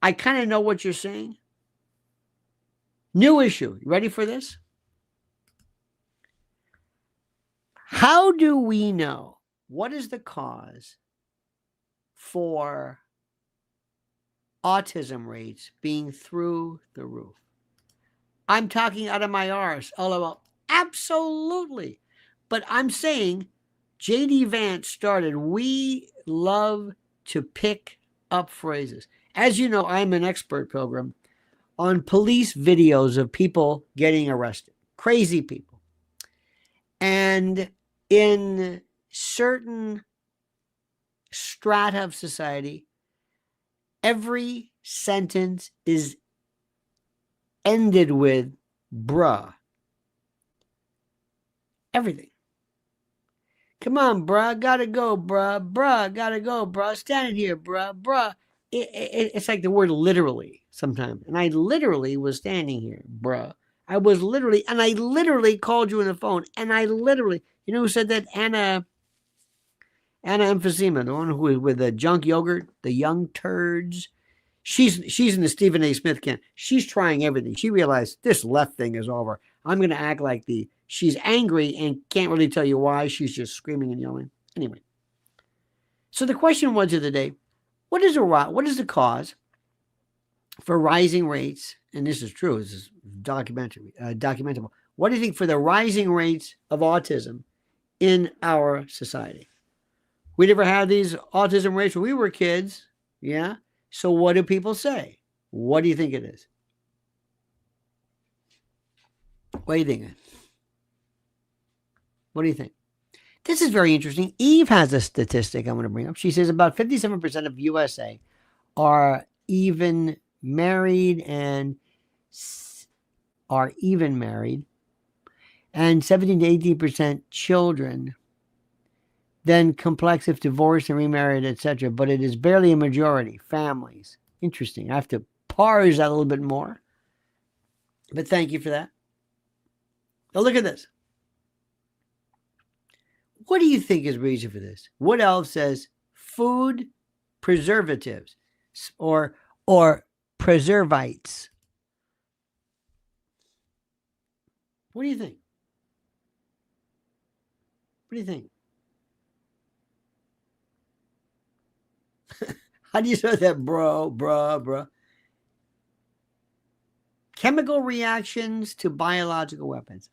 I kind of know what you're saying. New issue. You ready for this? How do we know what is the cause for autism rates being through the roof? I'm talking out of my arse. LOL. Absolutely. But I'm saying J.D. Vance started, we love to pick up phrases. As you know, I'm an expert, Pilgrim, on police videos of people getting arrested. Crazy people. And in certain strata of society, every sentence is ended with bruh. Everything. Come on, bruh. Gotta go, bruh. Bruh, gotta go, bruh. Standing here, bruh. Bruh. It's like the word literally sometimes. And I literally was standing here, bruh. I literally called you on the phone. And I literally, you know who said that? Anna Emphysema, the one who with the junk yogurt, the young turds. She's in the Stephen A. Smith camp. She's trying everything. She realized this left thing is over. I'm going to act like she's angry and can't really tell you why. She's just screaming and yelling. Anyway. So the question was of the day, What is the cause for rising rates? And this is true. This is documentable. What do you think for the rising rates of autism in our society? We never had these autism rates when we were kids. Yeah. So what do people say? What do you think it is? What do you think? What do you think? This is very interesting. Eve has a statistic I want to bring up. She says about 57% of USA are even married and 17 to 18% children, then complex if divorced and remarried, etc. But it is barely a majority. Families. Interesting. I have to parse that a little bit more. But thank you for that. Now look at this. What do you think is the reason for this? What else says food preservatives or preservites? What do you think? What do you think? How do you say that, bro? Chemical reactions to biological weapons.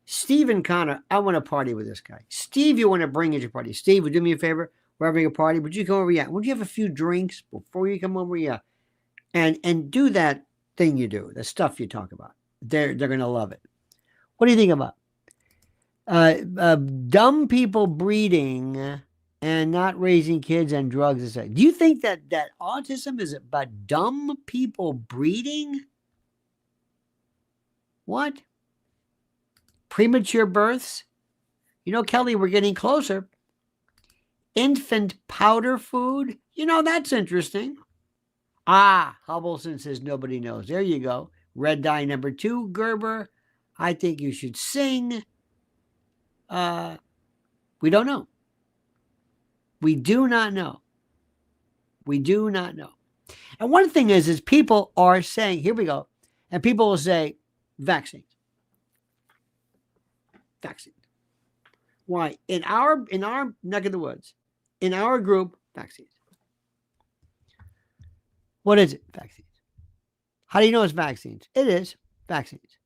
Steve and Connor, I want to party with this guy. Steve, you want to bring at your party. Steve, would you do me a favor? We're having a party. Would you come over? Yeah. Would you have a few drinks before you come over? Yeah. And do that thing you do, the stuff you talk about. They're going to love it. What do you think about dumb people breeding and not raising kids and drugs? Etc. Do you think that autism is about dumb people breeding? What? Premature births? You know, Kelly, we're getting closer. Infant powder food? You know, that's interesting. Hubbleson says nobody knows. There you go. Red dye number 2, Gerber. I think you should sing. We don't know. We do not know. We do not know. And one thing is people are saying, here we go, and people will say, vaccines. Vaccines. Why? In our neck of the woods, in our group, vaccines. What is it? Vaccines. How do you know it's vaccines? It is vaccines.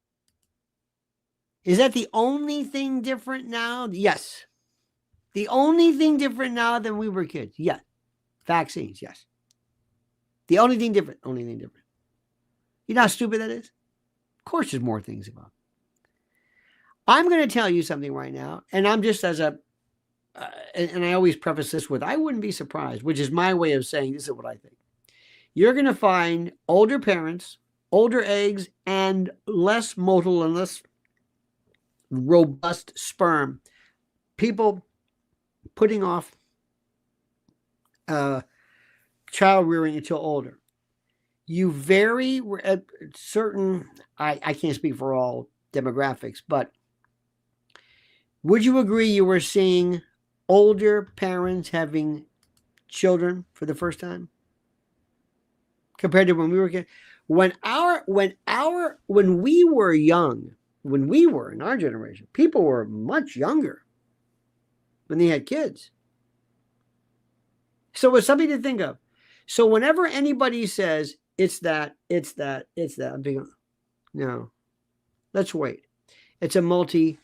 Is that the only thing different now? Yes. The only thing different now than we were kids? Yes. Vaccines, yes. The only thing different. Only thing different. You know how stupid that is? Of course there's more things about. I'm going to tell you something right now, and I'm just and I always preface this with, I wouldn't be surprised, which is my way of saying this is what I think. You're going to find older parents, older eggs, and less motile and less robust sperm. People putting off child rearing until older. You vary at certain, I can't speak for all demographics, but would you agree you were seeing older parents having children for the first time compared to when we were kids? When we were young, when we were in our generation, people were much younger when they had kids. So it's something to think of. So whenever anybody says it's that, I'm thinking, no, let's wait. It's a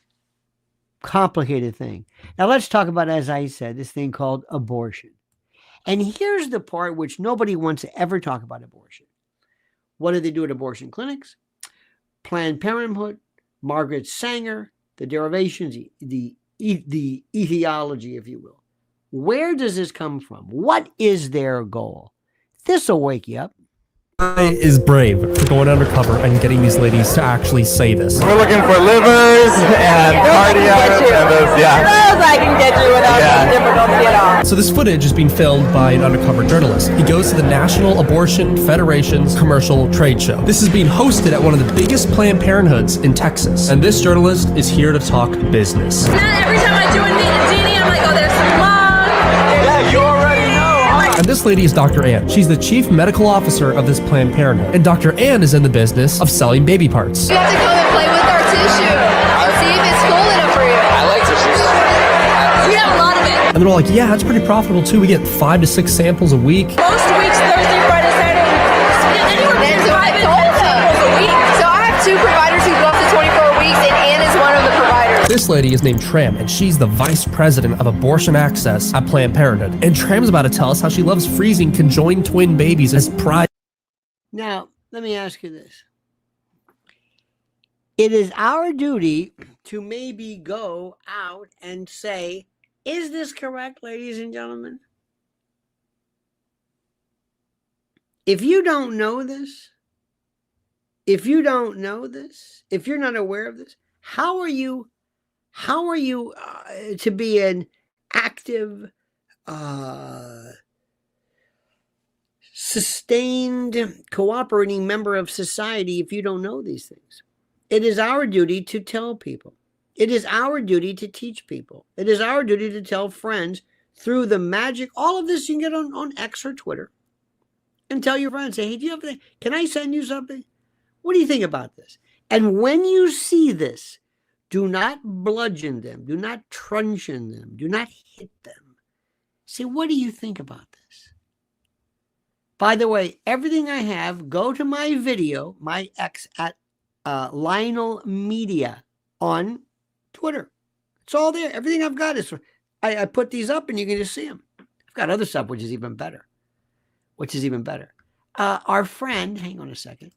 complicated thing. Now let's talk about, as I said, this thing called abortion. And here's the part which nobody wants to ever talk about abortion. What do they do at abortion clinics? Planned Parenthood, Margaret Sanger, the derivations, the etiology, if you will. Where does this come from? What is their goal? This will wake you up. Is brave for going undercover and getting these ladies to actually say this. We're looking for livers and cardiac and those, yeah. I can get you without any difficulty at all. So this footage is being filmed by an undercover journalist. He goes to the National Abortion Federation's commercial trade show. This is being hosted at one of the biggest Planned Parenthoods in Texas. And this journalist is here to talk business. Not every time I do a meet and Jeannie, I'm like, oh, there's some love. Yeah, you already know. And this lady is Dr. Ann. She's the chief medical officer of this Planned Parenthood. And Dr. Ann is in the business of selling baby parts. You have to come and play with our tissue and see if it's cool enough for you. I like tissues. We have a lot of it. And they're all like, yeah, that's pretty profitable too. We get 5 to 6 samples a week. Most weeks, Thursday, Friday, Saturday, anywhere between 5 and 10 samples a week. So I have 2 providers who go up to 24 weeks, and Ann is one of the providers. This lady is named Tram, and she's the vice president of abortion access at Planned Parenthood. And Tram's about to tell us how she loves freezing conjoined twin babies as pride. Now, let me ask you this. It is our duty to maybe go out and say, is this correct, ladies and gentlemen? If you don't know this, if you're not aware of this, how are you to be an active, sustained, cooperating member of society if you don't know these things? It is our duty to tell people. It is our duty to teach people. It is our duty to tell friends through the magic. All of this you can get on X or Twitter. And tell your friends, say, hey, do you have anything? Can I send you something? What do you think about this? And when you see this, do not bludgeon them. Do not truncheon them. Do not hit them. Say, what do you think about this? By the way, everything I have, go to my video, my X at Lionel Media on Twitter. It's all there. Everything I've got is, I put these up and you can just see them. I've got other stuff, which is even better. Our friend, hang on a second.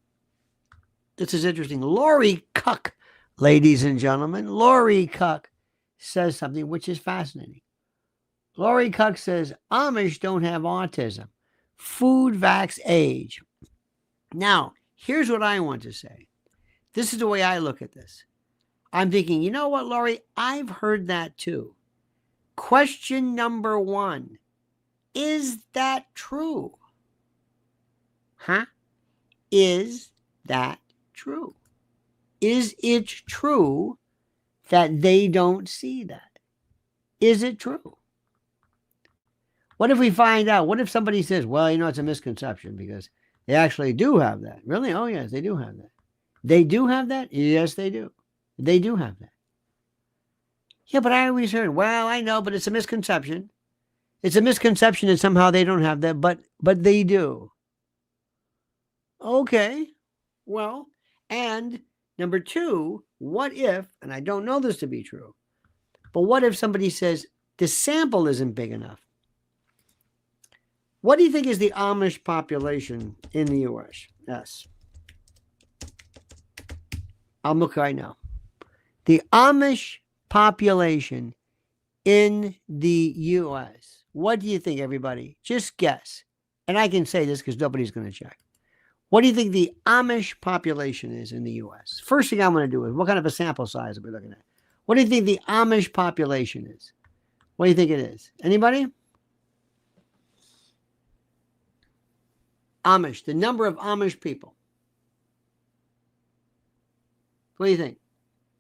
This is interesting. Lori Cuck, ladies and gentlemen. Lori Cuck says something which is fascinating. Lori Cuck says, Amish don't have autism. Food, vax, age. Now, here's what I want to say. This is the way I look at this. I'm thinking, you know what, Lori? I've heard that too. Question number 1. Is that true? Huh? Is that true? Is it true that they don't see that? Is it true? What if we find out? What if somebody says, well, you know, it's a misconception because they actually do have that? Really? Oh, yes, they do have that. They do have that? Yes, they do. They do have that. Yeah, but I always heard, well, I know, but it's a misconception. It's a misconception that somehow they don't have that, but they do. Okay, well, and number 2, what if, and I don't know this to be true, but what if somebody says the sample isn't big enough? What do you think is the Amish population in the U.S.? Yes. I'll look right now. The Amish population in the U.S. What do you think, everybody? Just guess. And I can say this because nobody's going to check. What do you think the Amish population is in the U.S.? First thing I'm going to do is, what kind of a sample size are we looking at? What do you think the Amish population is? What do you think it is? Anybody? Amish, the number of Amish people. What do you think?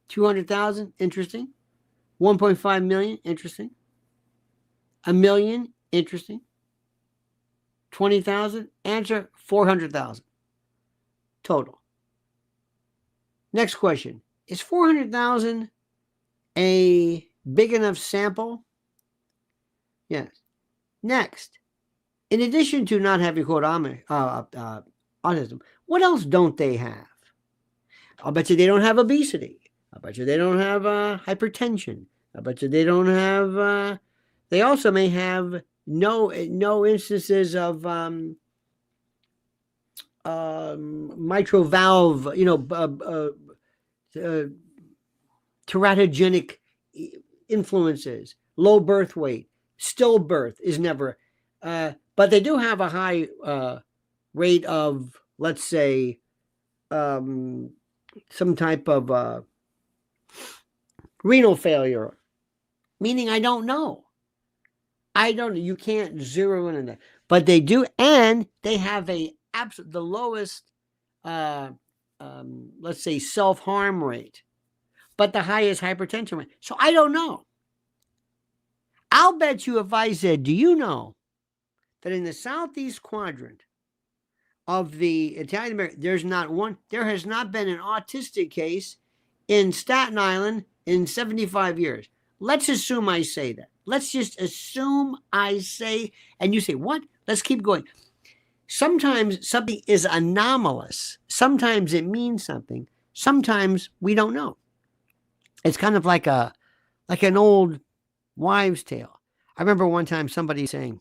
200,000? Interesting. 1.5 million? Interesting. 1 million? Interesting. 20,000? Answer, 400,000. Total. Next question. Is 400,000 a big enough sample? Yes. Next. In addition to not having, quote, autism, what else don't they have? I'll bet you they don't have obesity. I'll bet you they don't have hypertension. I'll bet you they don't have, they also may have no instances of mitral valve, teratogenic influences, low birth weight, stillbirth is never, but they do have a high rate of, let's say, some type of renal failure, meaning I don't know. You can't zero in on that. But they do, and they have the lowest, let's say, self-harm rate, but the highest hypertension rate. So I don't know. I'll bet you if I said, do you know that in the southeast quadrant of the Italian American, there has not been an autistic case in Staten Island in 75 years. Let's assume I say that. Let's just assume I say, and you say, what? Let's keep going. Sometimes something is anomalous. Sometimes it means something. Sometimes we don't know. It's kind of like an old wives' tale. I remember one time somebody saying,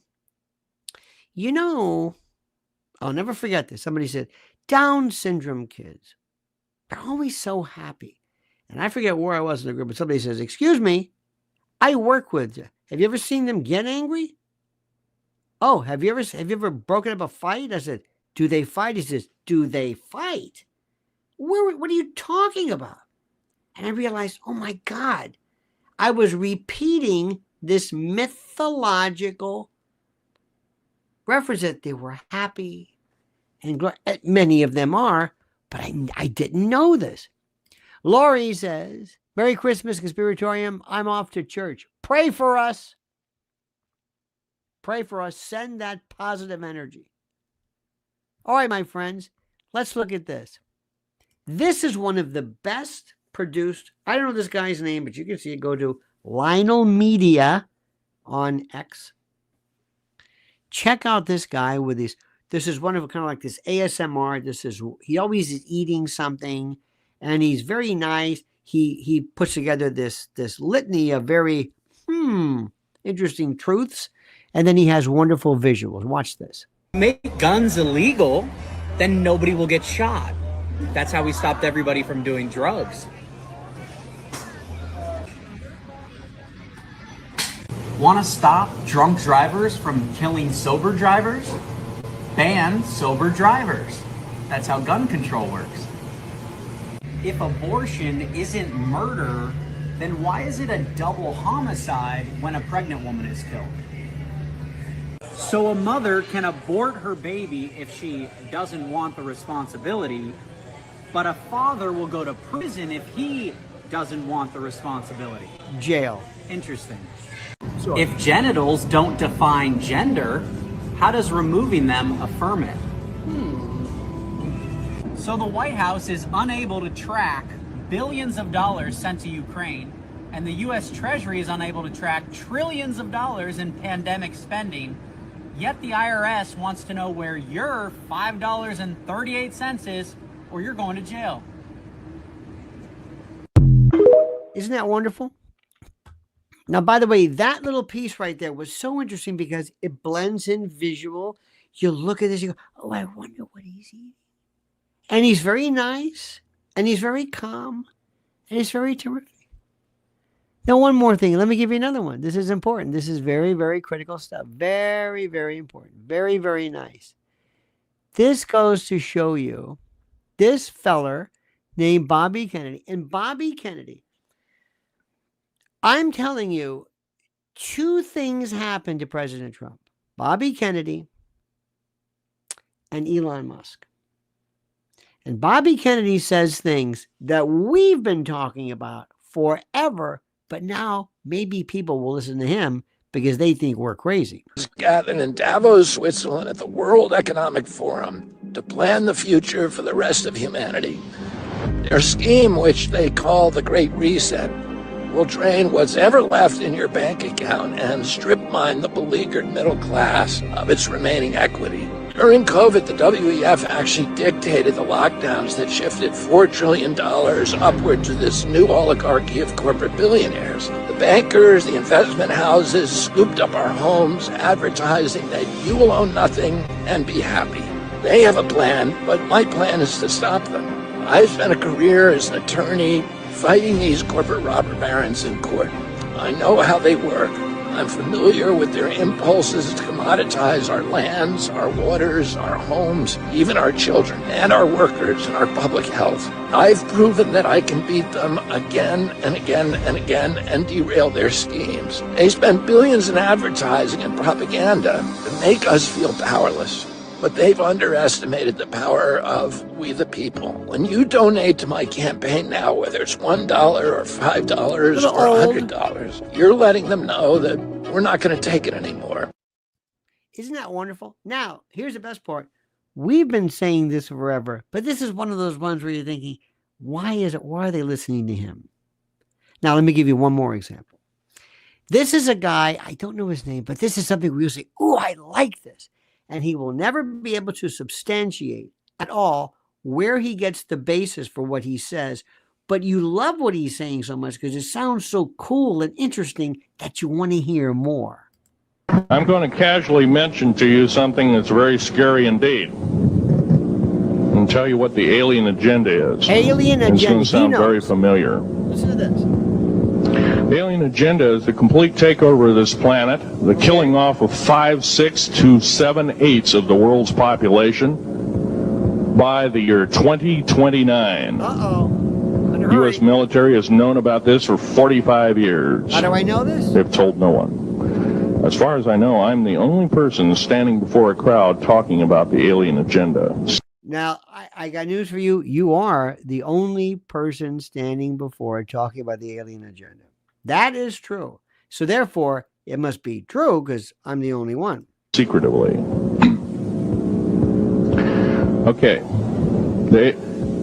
you know, I'll never forget this. Somebody said, Down syndrome kids, they're always so happy. And I forget where I was in the group, but somebody says, excuse me, I work with you. Have you ever seen them get angry? Oh, have you ever broken up a fight? I said, do they fight? He says, do they fight? What are you talking about? And I realized, oh my God, I was repeating this mythological reference that they were happy, and many of them are, but I didn't know this. Lori says, Merry Christmas, Conspiratorium. I'm off to church. Pray for us. Pray for us. Send that positive energy. All right, my friends, let's look at this. This is one of the best produced. I don't know this guy's name, but you can see it. Go to Lionel Media on X. Check out this guy with these. This is one of kind of like this ASMR. He always is eating something, and he's very nice. He puts together this litany of very interesting truths, and then he has wonderful visuals. Watch this. Make guns illegal, then nobody will get shot. That's how we stopped everybody from doing drugs. Want to stop drunk drivers from killing sober drivers? Ban sober drivers. That's how gun control works. If abortion isn't murder, then why is it a double homicide when a pregnant woman is killed? So a mother can abort her baby if she doesn't want the responsibility, but a father will go to prison if he doesn't want the responsibility. Jail. Interesting. Sure. If genitals don't define gender, how does removing them affirm it? So the White House is unable to track billions of dollars sent to Ukraine, and the US Treasury is unable to track trillions of dollars in pandemic spending, yet the IRS wants to know where your $5.38 is, or you're going to jail. Isn't that wonderful? Now, by the way, that little piece right there was so interesting because it blends in visual. You look at this, you go, oh, I wonder what he's eating. And he's very nice, and he's very calm, and he's very terrific. Now, one more thing. Let me give you another one. This is important. This is very, very critical stuff. Very, very important. Very, very nice. This goes to show you this feller named Bobby Kennedy. And Bobby Kennedy, I'm telling you, two things happened to President Trump. Bobby Kennedy and Elon Musk. And Bobby Kennedy says things that we've been talking about forever, but now maybe people will listen to him because they think we're crazy. Gathered in Davos, Switzerland at the World Economic Forum to plan the future for the rest of humanity. Their scheme, which they call the Great Reset, will drain what's ever left in your bank account and strip mine the beleaguered middle class of its remaining equity. During COVID, the WEF actually dictated the lockdowns that shifted $4 trillion upward to this new oligarchy of corporate billionaires. The bankers, the investment houses scooped up our homes, advertising that you will own nothing and be happy. They have a plan, but my plan is to stop them. I've spent a career as an attorney fighting these corporate robber barons in court. I know how they work. I'm familiar with their impulses to commoditize our lands, our waters, our homes, even our children, and our workers and our public health. I've proven that I can beat them again and again and again and derail their schemes. They spend billions in advertising and propaganda to make us feel powerless. But they've underestimated the power of we the people. When you donate to my campaign now, whether it's $1 or $5 or $100, you're letting them know that we're not going to take it anymore. Isn't that wonderful? Now, here's the best part. We've been saying this forever, but this is one of those ones where you're thinking, why are they listening to him? Now, let me give you one more example. This is a guy, I don't know his name, but this is something we'll say, oh, I like this. And he will never be able to substantiate at all where he gets the basis for what he says. But you love what he's saying so much because it sounds so cool and interesting that you want to hear more. I'm going to casually mention to you something that's very scary indeed. And tell you what the alien agenda is. Alien agenda. It's going to sound very familiar. Listen to this. The alien agenda is the complete takeover of this planet, the killing off of 5, 6 to 7/8 of the world's population by the year 2029. The U.S. military has known about this for 45 years. How do I know this? They've told no one. As far as I know, I'm the only person standing before a crowd talking about the alien agenda. Now, I got news for you. You are the only person standing before talking about the alien agenda. That is true. So therefore, it must be true because I'm the only one. Secretively. Okay.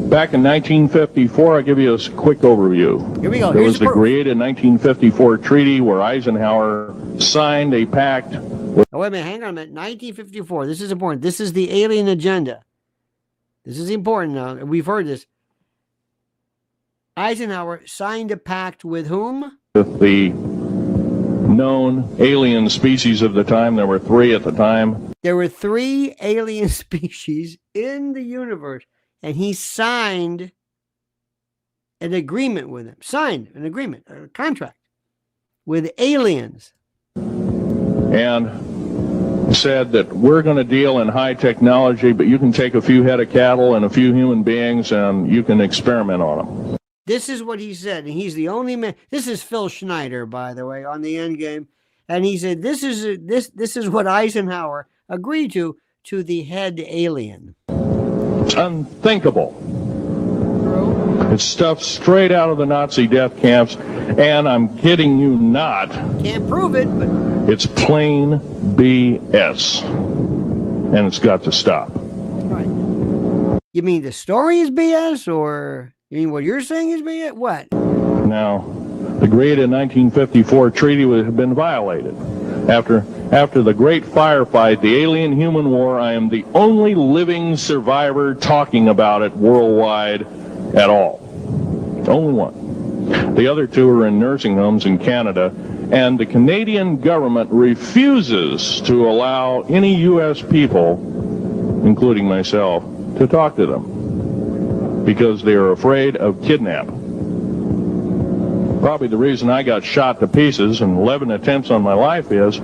Back in 1954, I'll give you a quick overview. Here we go. There was the created 1954 treaty where Eisenhower signed a pact. Oh, wait a minute. Hang on a minute. 1954. This is important. This is the alien agenda. This is important now. We've heard this. Eisenhower signed a pact with whom? With the known alien species of the time. There were 3 at the time. There were 3 alien species in the universe, and he signed an agreement with them. Signed an agreement, a contract with aliens. And said that we're going to deal in high technology, but you can take a few head of cattle and a few human beings and you can experiment on them. This is what he said, and he's the only man. This is Phil Schneider, by the way, on the end game, and he said this is what Eisenhower agreed to the head alien. It's unthinkable. It's stuff straight out of the Nazi death camps, and I'm kidding you not. Can't prove it, but it's plain BS, and it's got to stop. Right. You mean the story is BS, or you mean what you're saying is BS? What? Now, the created 1954 treaty had been violated. After the great firefight, the alien-human war, I am the only living survivor talking about it worldwide at all. Only one. The other 2 are in nursing homes in Canada, and the Canadian government refuses to allow any U.S. people, including myself, to talk to them because they are afraid of kidnap. Probably the reason I got shot to pieces and 11 attempts on my life is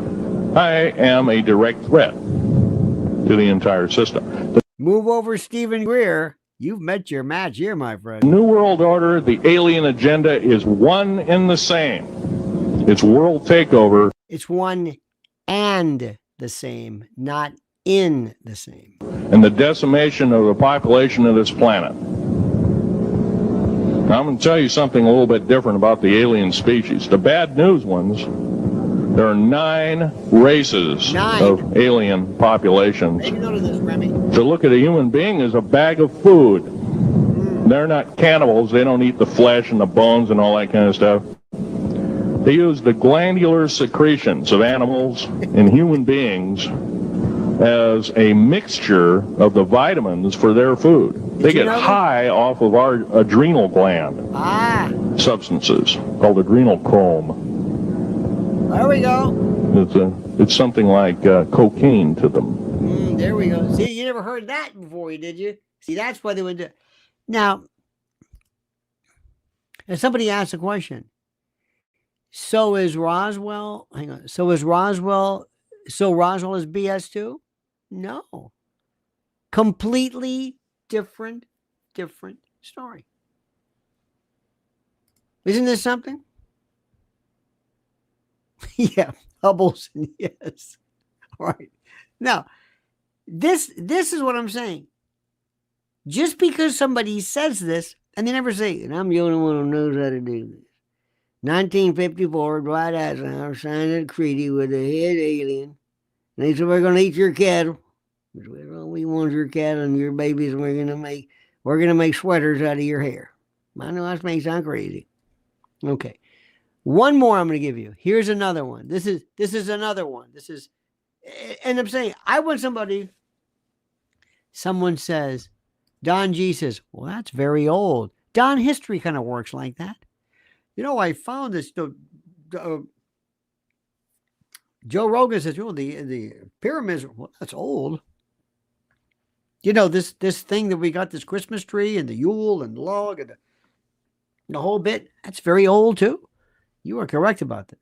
I am a direct threat to the entire system. Move over, Stephen Greer. You've met your match here, my friend. New World Order, the alien agenda is one and the same. It's world takeover. It's one and the same, not in the same. And the decimation of the population of this planet. Now, I'm going to tell you something a little bit different about the alien species. The bad news ones, there are 9 races of alien populations. Make note of this, Remy. To look at a human being as a bag of food. They're not cannibals. They don't eat the flesh and the bones and all that kind of stuff. They use the glandular secretions of animals and human beings as a mixture of the vitamins for their food. They get high off of our adrenal gland substances called adrenal chrome. There we go. It's something like cocaine to them. There we go. See, you never heard that before, did you? See, that's why they would do. Now, if somebody asks a question, so is Roswell? Hang on. So is Roswell? So Roswell is BS too? No. Completely different story. Isn't this something? Yeah, Hubble's and yes. All right. Now, this is what I'm saying. Just because somebody says this, and they never say, and I'm the only one who knows how to do this. 1954, Dwight Eisenhower signed a treaty with a head alien. And they said, we're going to eat your cattle. Well, we want your cattle and your babies, and we're going to make sweaters out of your hair. I know that may sound crazy. Okay. One more I'm going to give you. Here's another one. This is another one. This is, and I'm saying, someone says, Don G says, well, that's very old. Don history kind of works like that. I found this, Joe Rogan says, the pyramids, well, that's old. This thing that we got, this Christmas tree and the Yule and the log and the whole bit, that's very old too. You are correct about this.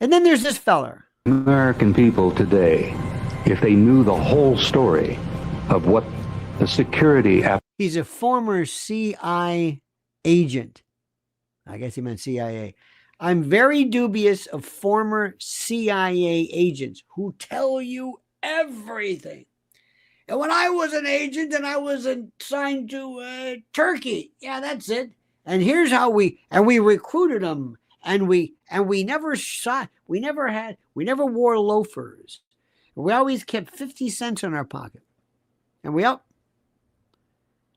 And then there's this feller. American people today, if they knew the whole story of what the security... He's a former CIA agent. I guess he meant CIA. I'm very dubious of former CIA agents who tell you everything. And when I was an agent and I was assigned to Turkey, yeah, that's it. And here's how we recruited them. And we never shot, we never wore loafers. We always kept 50 cents in our pocket. And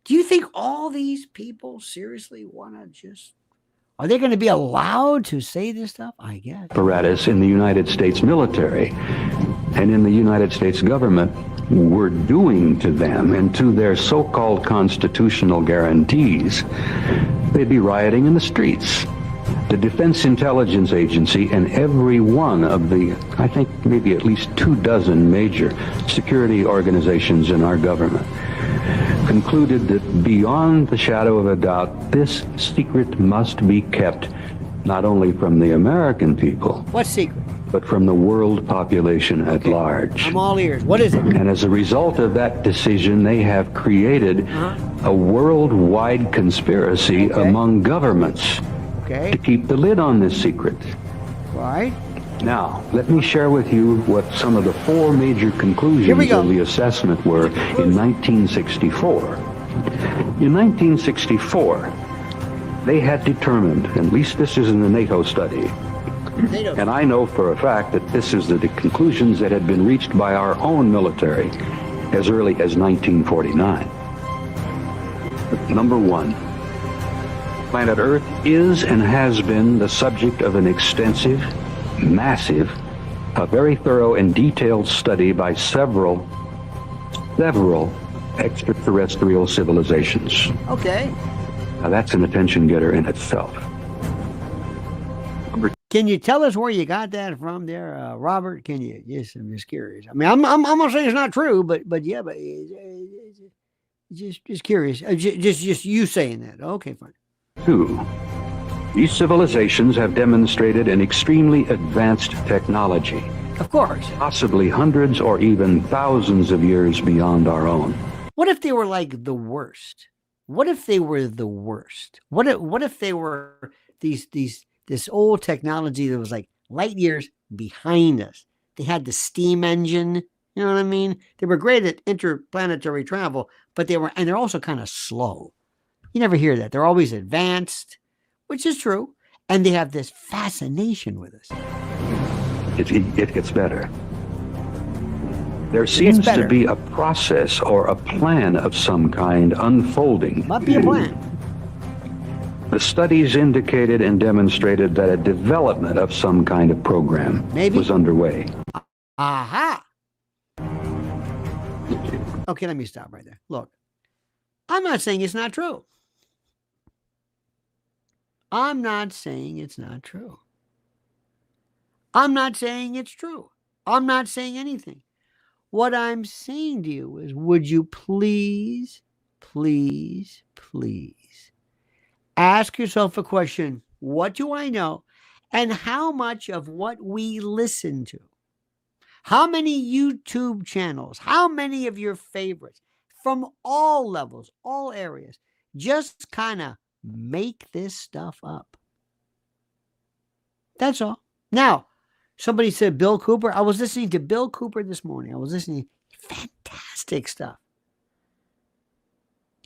do you think all these people seriously want to are they going to be allowed to say this stuff? I guess. Apparatus in the United States military and in the United States government were doing to them and to their so-called constitutional guarantees, they'd be rioting in the streets. The Defense Intelligence Agency and every one of the, I think maybe at least 24 major security organizations in our government concluded that beyond the shadow of a doubt, this secret must be kept not only from the American people. What secret? But from the world population at large. I'm all ears. What is it? And as a result of that decision, they have created a worldwide conspiracy among governments to keep the lid on this secret. Right. Now, let me share with you what some of the 4 major conclusions of the assessment were in 1964. In 1964, they had determined, at least this is in the NATO study, and I know for a fact that this is the conclusions that had been reached by our own military as early as 1949. Number 1. Planet Earth is and has been the subject of an extensive, massive, a very thorough and detailed study by several extraterrestrial civilizations. Okay. Now that's an attention getter in itself. Can you tell us where you got that from there, Robert? Can you? Yes, I'm just curious. I mean, I'm not saying it's not true, but yeah, but just curious. Just you saying that. Okay, fine. 2. These civilizations have demonstrated an extremely advanced technology. Of course. Possibly hundreds or even thousands of years beyond our own. What if they were like the worst? What if they were the worst? What if they were this old technology that was like light years behind us? They had the steam engine, you know what I mean? They were great at interplanetary travel, but they're also kind of slow. You never hear that. They're always advanced, which is true. And they have this fascination with us. It gets better. There seems to be a process or a plan of some kind unfolding. Might be a plan. The studies indicated and demonstrated that a development of some kind of program was underway. Aha! Okay, let me stop right there. Look, I'm not saying it's not true. I'm not saying it's not true. I'm not saying it's true. I'm not saying anything. What I'm saying to you is, would you please ask yourself a question? What do I know? And how much of what we listen to? How many YouTube channels? How many of your favorites from all levels, all areas, just kind of make this stuff up? That's all. Now, somebody said Bill Cooper. I was listening to Bill Cooper this morning. I was listening. Fantastic stuff.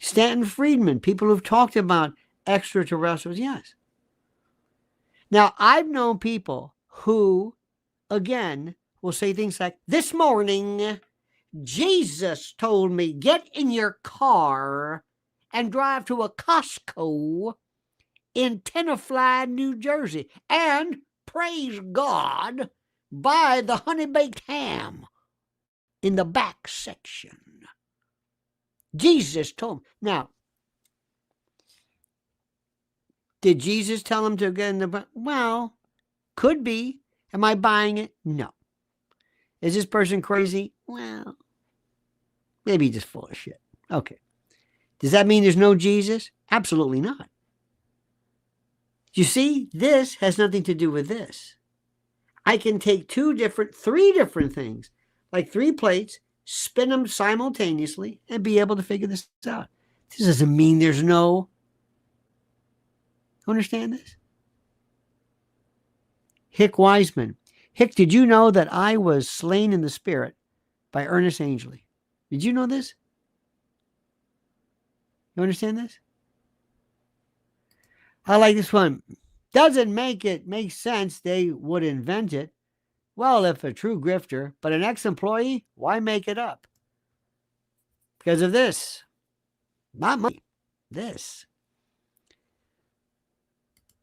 Stanton Friedman, people who've talked about extraterrestrials, yes. Now, I've known people who, again, will say things like, this morning, Jesus told me, get in your car and drive to a Costco in Tenafly, New Jersey. And praise God, buy the honey-baked ham in the back section. Jesus told him. Now, did Jesus tell him to get in the back? Well, could be. Am I buying it? No. Is this person crazy? Well, maybe just full of shit. Okay. Does that mean there's no Jesus? Absolutely not. You see, this has nothing to do with this. I can take three different things, like 3 plates, spin them simultaneously, and be able to figure this out. This doesn't mean there's no. Understand this? Hick Wiseman. Hick, did you know that I was slain in the spirit by Ernest Angley? Did you know this? You understand this? I like this one. Doesn't make sense they would invent it. Well, if a true grifter, but an ex-employee, why make it up? Because of this. Not money. This.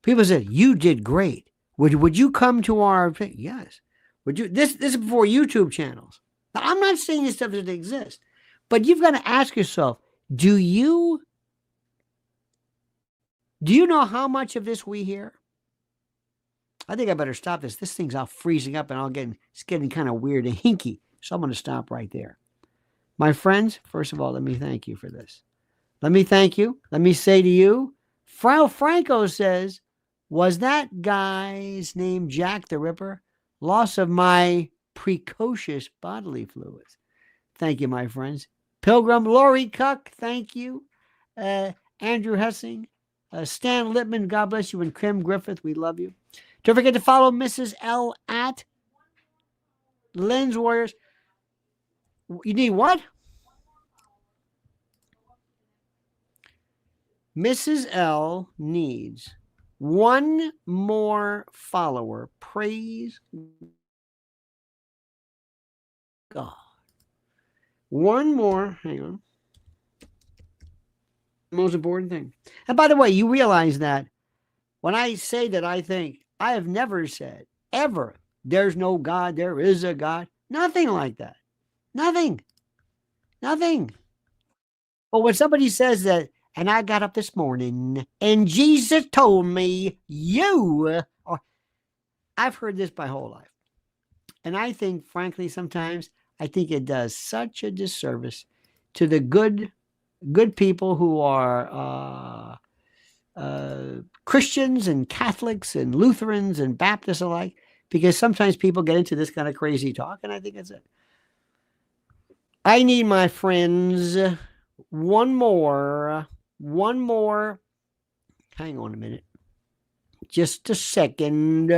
People said, you did great. Would you come to our thing? Yes. Would you? This is before YouTube channels. Now, I'm not saying this stuff doesn't exist, but you've got to ask yourself, do you know how much of this we hear? I think I better stop this. This thing's all freezing up and it's getting kind of weird and hinky. So I'm going to stop right there. My friends, first of all, let me thank you for this. Let me thank you. Let me say to you, Frau Franco says, was that guy's name Jack the Ripper? Loss of my precocious bodily fluids. Thank you, my friends. Pilgrim, Lori Cuck, thank you. Andrew Hessing, Stan Lippman, God bless you, and Kim Griffith, we love you. Don't forget to follow Mrs. L at Lens Warriors. You need what? Mrs. L needs one more follower. Praise God. One more. Hang on. Most important thing. And by the way, you realize that when I say that I think, I have never said ever, there's no God, there is a God. Nothing like that. Nothing. Nothing. But when somebody says that, and I got up this morning and Jesus told me I've heard this my whole life. And I think, frankly, sometimes I think it does such a disservice to the good people who are Christians and Catholics and Lutherans and Baptists alike, because sometimes people get into this kind of crazy talk, and I think that's it. I need, my friends, one more. Hang on a minute. Just a second.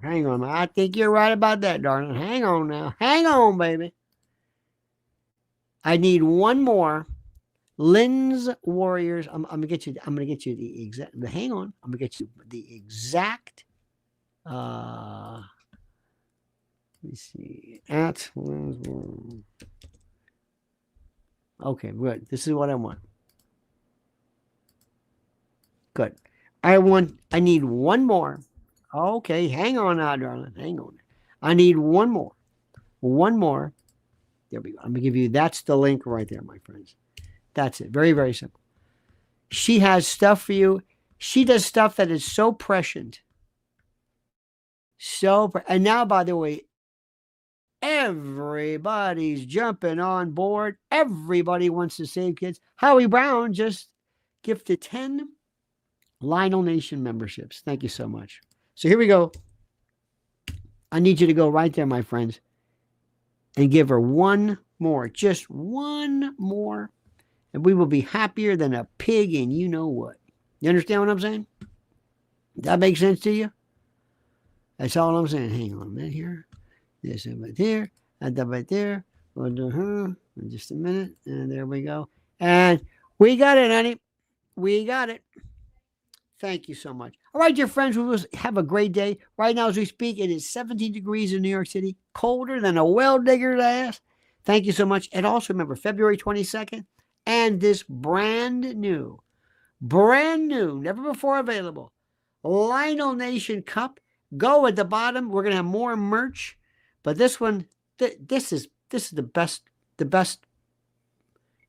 Hang on. I think you're right about that, darling. Hang on now. Hang on, baby. I need one more. Lens Warriors. I'm gonna get you the exact. Hang on. I'm gonna get you the exact. Let me see. At Lens Warriors. Okay, good. This is what I want. Good. I need one more. Okay, hang on now, darling. Hang on. I need one more. One more. There we go. I'm going to give you, that's the link right there, my friends. That's it. Very, very simple. She has stuff for you. She does stuff that is so prescient. And now, by the way, everybody's jumping on board. Everybody wants to save kids. Howie Brown just gifted 10 Lionel Nation memberships. Thank you so much. So here we go. I need you to go right there, my friends, and give her one more, just one more, and we will be happier than a pig in you know what. You understand what I'm saying? Does that make sense to you? That's all I'm saying. Hang on a minute here. This right there, and that right there. Just a minute, and there we go. And we got it, honey. We got it. Thank you so much. All right, dear friends, we will have a great day. Right now, as we speak, it is 17 degrees in New York City, colder than a well digger's ass. Thank you so much. And also remember, February 22nd, and this brand new Brand new, never before available. Lionel Nation cup. Go at the bottom. We're going to have more merch. But this one, this is the best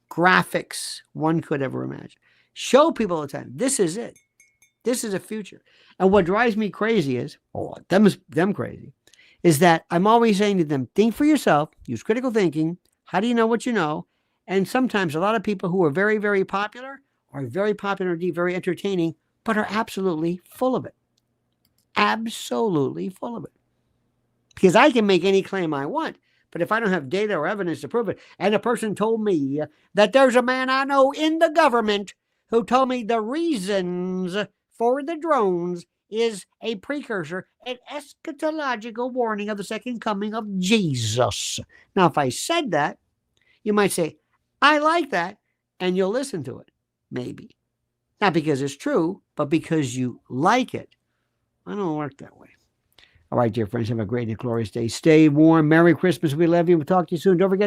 graphics one could ever imagine. Show people all the time. This is it. This is a future. And what drives me crazy is, them crazy, is that I'm always saying to them, think for yourself, use critical thinking. How do you know what you know? And sometimes a lot of people who are very, very popular are very popular, indeed, very entertaining, but are absolutely full of it. Absolutely full of it. Because I can make any claim I want, but if I don't have data or evidence to prove it, and a person told me that there's a man I know in the government who told me the reasons for the drones is a precursor, an eschatological warning of the second coming of Jesus. Now, if I said that, you might say, I like that, and you'll listen to it, maybe. Not because it's true, but because you like it. I don't work that way. All right, dear friends, have a great and glorious day. Stay warm. Merry Christmas. We love you. We'll talk to you soon. Don't forget